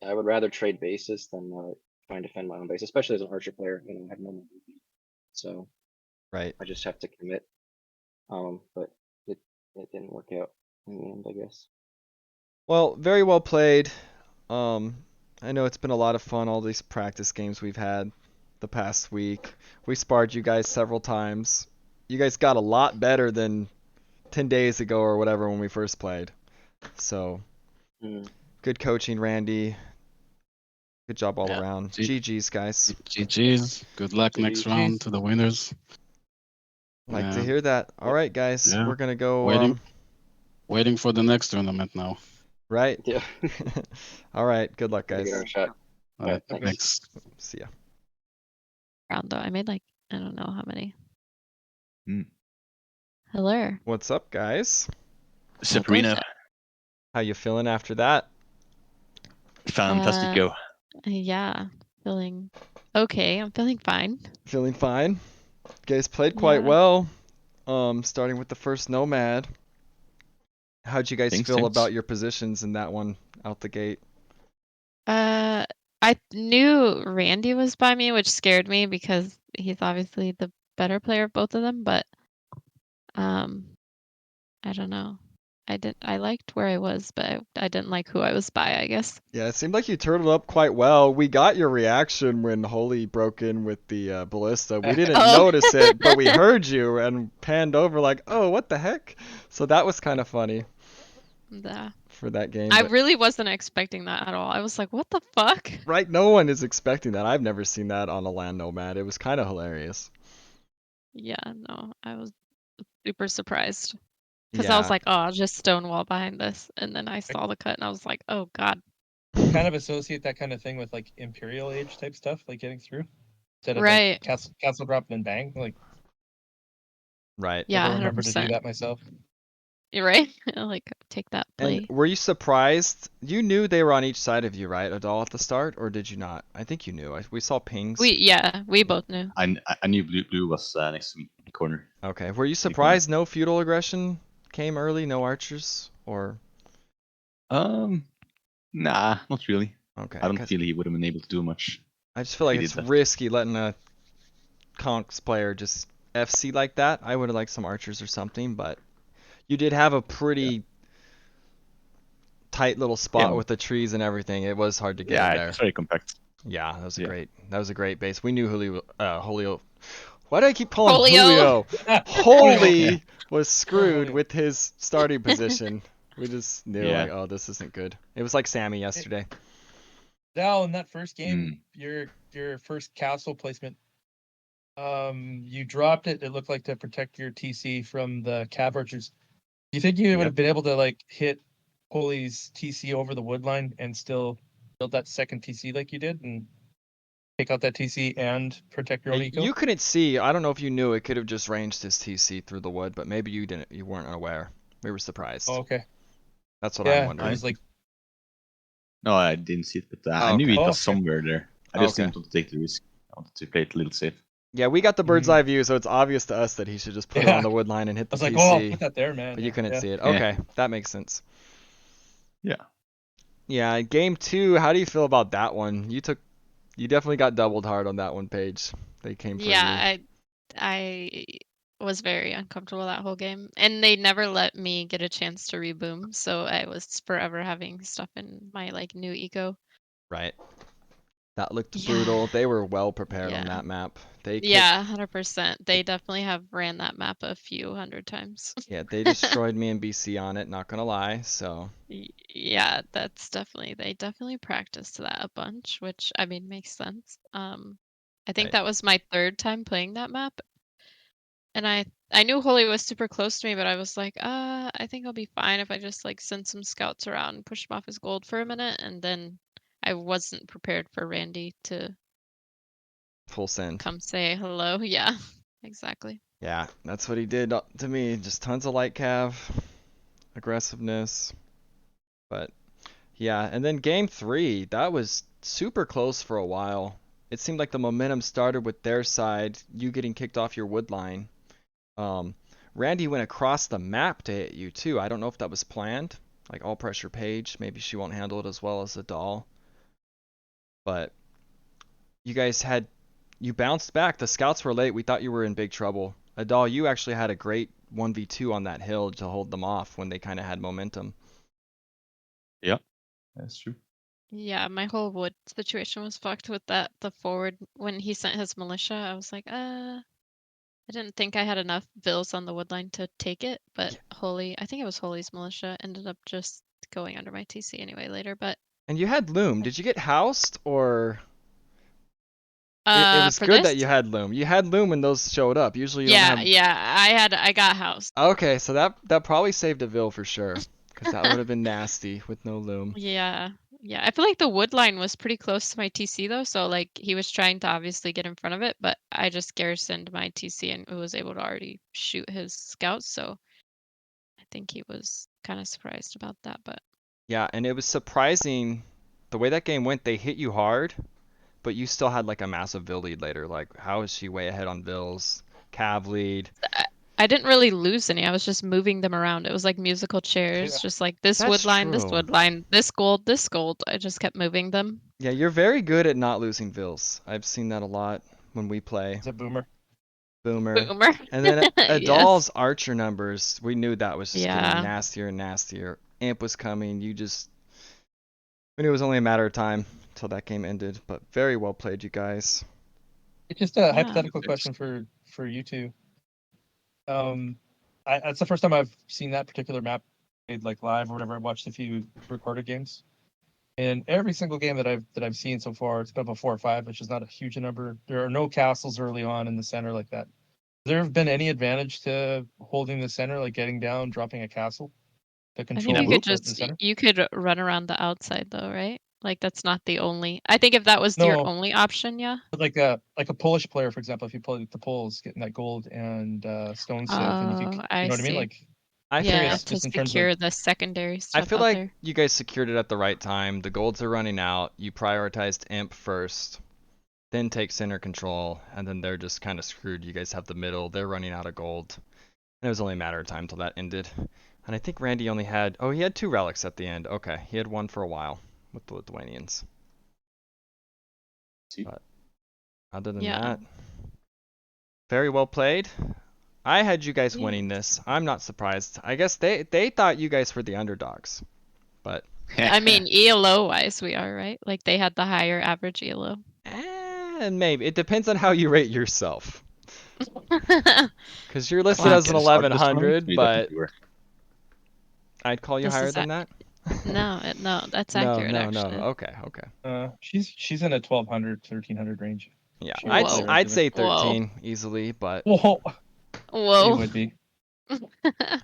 I would rather trade bases than try and defend my own base, especially as an archer player. I have no movement, so Right. I just have to commit. But it didn't work out in the end, I guess. Well, very well played. I know it's been a lot of fun, all these practice games we've had the past week. We sparred you guys several times. You guys got a lot better than 10 days ago or whatever when we first played. So, good coaching, Randy. Good job all around. GG's, guys. GG's. Good luck next round to the winners. Like to hear that. All right, guys. Yeah. We're going to go... Waiting for the next tournament now. Right? Yeah. All right. Good luck, guys. Give it a shot. All right. Thanks. See ya. Round though. I made like, I don't know how many. Hello. What's up, guys? Sabrina. How you feeling after that? Fantastico. Yeah, feeling okay. I'm feeling fine. Feeling fine. You guys played quite well. Starting with the first Nomad. How'd you guys feel about your positions in that one out the gate? I knew Randy was by me, which scared me because he's obviously the better player of both of them, but I don't know. I liked where I was, but I didn't like who I was by, I guess. Yeah, it seemed like you turned it up quite well. We got your reaction when Holy broke in with the ballista. We didn't notice it, but we heard you and panned over like, oh, what the heck? So that was kind of funny. Yeah. For that game. I really wasn't expecting that at all. I was like, what the fuck? Right, no one is expecting that. I've never seen that on a land Nomad. It was kind of hilarious. Yeah, no, I was super surprised. Because I was like, oh, I'll just stonewall behind this. And then I saw the cut and I was like, oh, God. Kind of associate that kind of thing with like Imperial Age type stuff, like getting through. Instead of like castle drop and then bang. Like, right. Yeah, I remember 100%. to do that myself. You're right. Like, take that play. And were you surprised? You knew they were on each side of you, right, Adal, at the start? Or did you not? I think you knew. We saw pings. We both knew. I knew blue was next to me in the corner. Okay. Were you surprised no feudal aggression came early? No archers? Or? Nah, not really. Okay. I don't feel he would have been able to do much. I just feel like it's risky letting a Conks player just FC like that. I would have liked some archers or something, but you did have a pretty tight little spot with the trees and everything. It was hard to get in there. Yeah, it's very compact. Yeah, that was a great base. We knew Julio. Why do I keep calling Julio? Holy was screwed with his starting position. We just knew Yeah. like, oh, this isn't good. It was like Sammy yesterday. Now in that first game, Hmm. your first castle placement, you dropped it. It looked like to protect your TC from the cav archers. Do you think you would Yep. have been able to like hit Holy's TC over the wood line and still build that second TC like you did and take out that TC and protect your own eco? You couldn't see. I don't know if you knew. It could have just ranged his TC through the wood, but maybe you didn't. You weren't aware. We were surprised. Oh, okay. That's what I'm Yeah, it wondering. was like, No, I didn't see it, but I Oh, knew okay. it Oh, was okay. somewhere there. I just Okay. didn't want to take the risk. I wanted to play it a little safe. Yeah, we got the bird's Mhm. eye view, so it's obvious to us that he should just put it Yeah. on the wood line and hit I the was like, oh, I'll TC. put that there, man. But you couldn't yeah. see it. Yeah. Okay, that makes sense. Yeah. Yeah, game 2. How do you feel about that one? You definitely got doubled hard on that one, Paige. They came for you. Yeah, I was very uncomfortable that whole game, and they never let me get a chance to reboom, so I was forever having stuff in my like new eco. Right. That looked Yeah. brutal. They were well prepared on Yeah. that map. They kicked, Yeah, 100%. They definitely have ran that map a few hundred times. yeah, they destroyed me in BC on it, not gonna lie. So Yeah, that's definitely they definitely practiced that a bunch, which I mean makes sense. I think Right. that was my third time playing that map, and I knew Holy was super close to me, but I was like, I think I'll be fine if I just like send some scouts around and push him off his gold for a minute, and then I wasn't prepared for Randy to full send. come say hello. Yeah, exactly. Yeah, that's what he did to me. Just tons of light cav, aggressiveness. But yeah, and then game 3, that was super close for a while. It seemed like the momentum started with their side, you getting kicked off your wood line. Randy went across the map to hit you too. I don't know if that was planned. Like all pressure Paige. Maybe she won't handle it as well as Adal. But you bounced back. The scouts were late. We thought you were in big trouble. Adal, you actually had a great 1v2 on that hill to hold them off when they kind of had momentum. Yeah, that's true. Yeah, my whole wood situation was fucked with that. The forward when he sent his militia, I was like, I didn't think I had enough vills on the wood line to take it, but Holy, I think it was Holy's militia, ended up just going under my TC anyway later. But And you had Loom. Did you get housed or it was for good this, that you had Loom. You had Loom when those showed up. Usually you don't have. I got housed. Okay, so that probably saved a Vil for sure, because that would have been nasty with no Loom. Yeah, yeah. I feel like the wood line was pretty close to my TC though, so like he was trying to obviously get in front of it, but I just garrisoned my TC and was able to already shoot his scouts, so I think he was kind of surprised about that, but Yeah, and it was surprising the way that game went. They hit you hard, but you still had like a massive Vil lead later. Like, how is she way ahead on Vils? Cav lead. I didn't really lose any. I was just moving them around. It was like musical chairs, Yeah. just like this That's wood line, this true. wood line, this gold, this gold. I just kept moving them. Yeah, you're very good at not losing Vils. I've seen that a lot when we play. It's a boomer. Boomer. Boomer. And then Yes. Adal's archer numbers, we knew that was just Yeah. getting nastier and nastier. Amp was coming. We knew it was only a matter of time until that game ended. But very well played, you guys. It's just a Yeah. hypothetical question for you two. That's the first time I've seen that particular map played like live or whatever. I watched a few recorded games, and every single game that I've seen so far, it's been about 4 or 5, which is not a huge number. There are no castles early on in the center like that. Has there been any advantage to holding the center, like getting down, dropping a castle to I control think you could the just center? you could run around the outside though, right? Like that's not the only. I think if that was your No. only option, yeah. But like a Polish player, for example, if you play the Poles, getting that gold and stone sieve, and you could, I you know what I mean? see. Like, I Yeah, curious, to just in terms of secure the secondary I stuff feel out like there. you guys secured it at the right time. The golds are running out. You prioritized Imp first, then take center control, and then they're just kind of screwed. You guys have the middle. They're running out of gold. And it was only a matter of time till that ended. And I think Randy only had, oh, he had 2 relics at the end. Okay, he had 1 for a while with the Lithuanians. See? But other than Yeah. that, very well played. I had you guys Yeah. winning this. I'm not surprised. I guess they thought you guys were the underdogs. But I mean, ELO wise, we are right. Like they had the higher average ELO. and maybe it depends on how you rate yourself. Because you're listed Wow. as an At the start of the tournament, 1100, we but definitely were. I'd call you This higher is than that? no, that's No, accurate no, no. actually. Okay. She's in a 1200, 1300 range. Yeah, She would play Whoa. I'd say relatively. 13 easily, but Whoa, it Whoa. would be.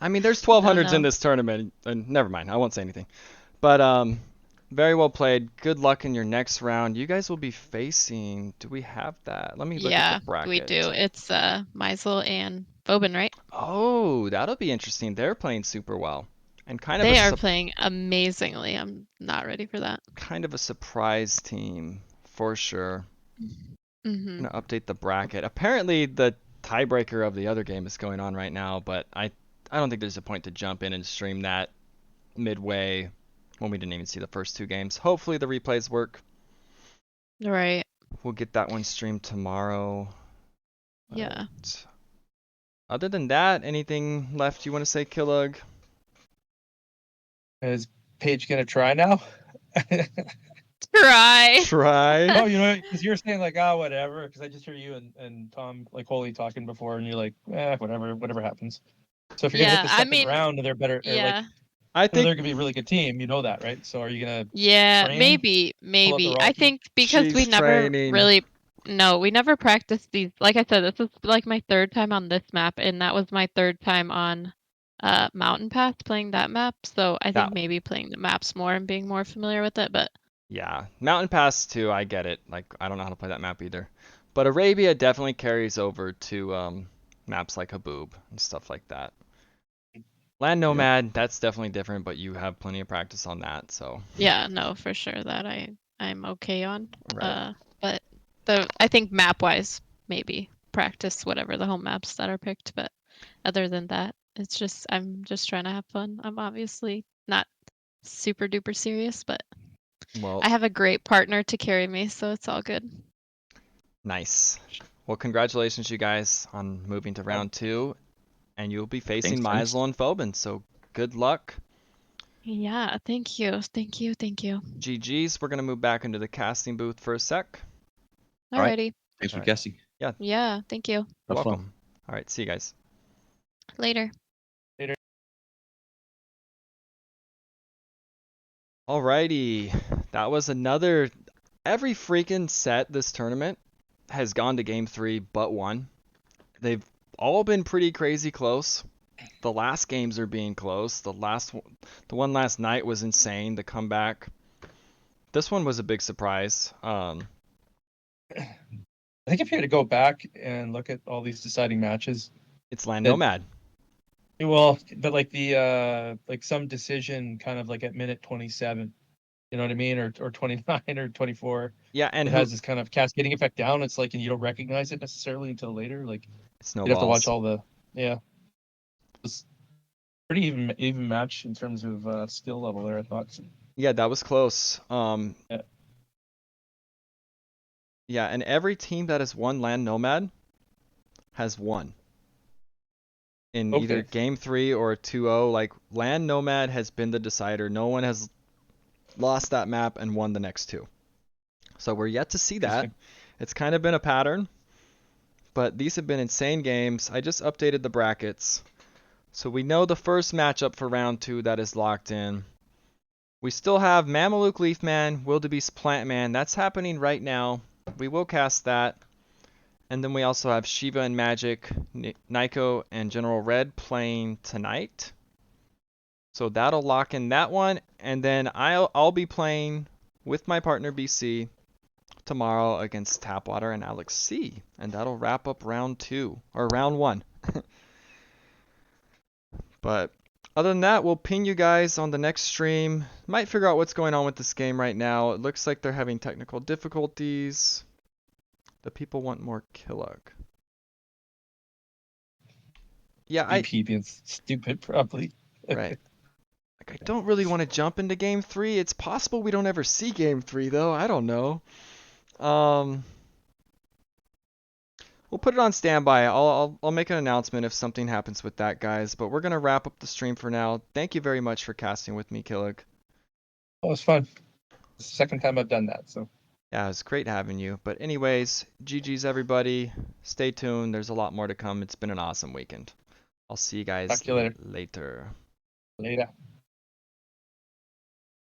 I mean, there's No, 1200s in no. this tournament, and never mind, I won't say anything. But very well played. Good luck in your next round. You guys will be facing. Do we have that? Let me look at Yeah, the bracket. we do. It's Meisel and Bobin, right? Oh, that'll be interesting. They're playing super well, and kind of They a are playing amazingly. I'm not ready for that. kind of a surprise team for sure. Mm-hmm. I'm gonna update the bracket. Apparently, the tiebreaker of the other game is going on right now, but I don't think there's a point to jump in and stream that midway when we didn't even see the first two games. Hopefully, the replays work. Right. We'll get that one streamed tomorrow. Yeah. But other than that, anything left you want to say, Killug? Is Paige gonna try now? Try. Try. Oh, you know, because you were saying like, oh, whatever. Because I just hear you and Tom like Holy talking before, and you're like, whatever happens. So if you're gonna hit Yeah, the I second mean, round, and they're better, or like, yeah. I they're think gonna be a really good team. You know that, right? So are you gonna Yeah, train? maybe. Pull out the I Rocky? think because we she's never training. really no, we never practiced these. Like I said, this is like my third time on this map, and that was my third time on Mountain Pass playing that map. So I think That- maybe playing the maps more and being more familiar with it, but Yeah, Mountain Pass too. I get it. Like I don't know how to play that map either. But Arabia definitely carries over to maps like Haboob and stuff like that. Land Nomad, that's definitely different, but you have plenty of practice on that, so. yeah, no, for sure that I'm okay on. Right. But I think map wise, maybe practice whatever the home maps that are picked, but other than that, it's just I'm just trying to have fun. I'm obviously not super duper serious, but Well, I have a great partner to carry me, so it's all good. nice. Well, congratulations, you guys, on moving to round 2, and you'll be facing Thanks. Meisel and Phobin, so good luck. Yeah, thank you. GG's, we're gonna move back into the casting booth for a sec. All right. Alrighty. Thanks for Alright. guessing. Yeah, thank you. You're Have fun. welcome. Alright, see you guys. Later. Alrighty, that was another. Every freaking set this tournament has gone to game 3 but one. They've all been pretty crazy close. The last games are being close. The one last night was insane. The comeback. This one was a big surprise. I think if you had to go back and look at all these deciding matches, It's Land Nomad. well, but like the like some decision kind of like at minute 27, you know what I mean, or 29 or 24. Yeah, and it who? has this kind of cascading effect down. It's like, and you don't recognize it necessarily until later. Like Snowballs. you'd have to watch all the It's pretty even match in terms of skill level there, I thought. Yeah, that was close. Yeah. Yeah, and every team that has won Land Nomad has won. In either Okay. game 3 or 2-0, like Land Nomad has been the decider. No one has lost that map and won the next two. So we're yet to see that. It's kind of been a pattern, but these have been insane games. I just updated the brackets. So we know the first matchup for round 2 that is locked in. We still have Mameluke Leafman, Wildebeest Plantman. That's happening right now. We will cast that. And then we also have Shiva and Magic, Nico and General Red playing tonight. So that'll lock in that one. And then I'll be playing with my partner BC tomorrow against Tapwater and Alex C. And that'll wrap up round 2, or round 1. But other than that, we'll ping you guys on the next stream. Might figure out what's going on with this game right now. It looks like they're having technical difficulties. The people want more Killug. Yeah, BP being stupid, probably. Right. Like, I don't really want to jump into game 3. It's possible we don't ever see game 3, though. I don't know. We'll put it on standby. I'll make an announcement if something happens with that, guys. But we're gonna wrap up the stream for now. Thank you very much for casting with me, Killug. Oh, it's fun. It's the second time I've done that, so. Yeah, it was great having you. But anyways, GG's everybody. Stay tuned. There's a lot more to come. It's been an awesome weekend. I'll see you guys Talk to you later. later. Later.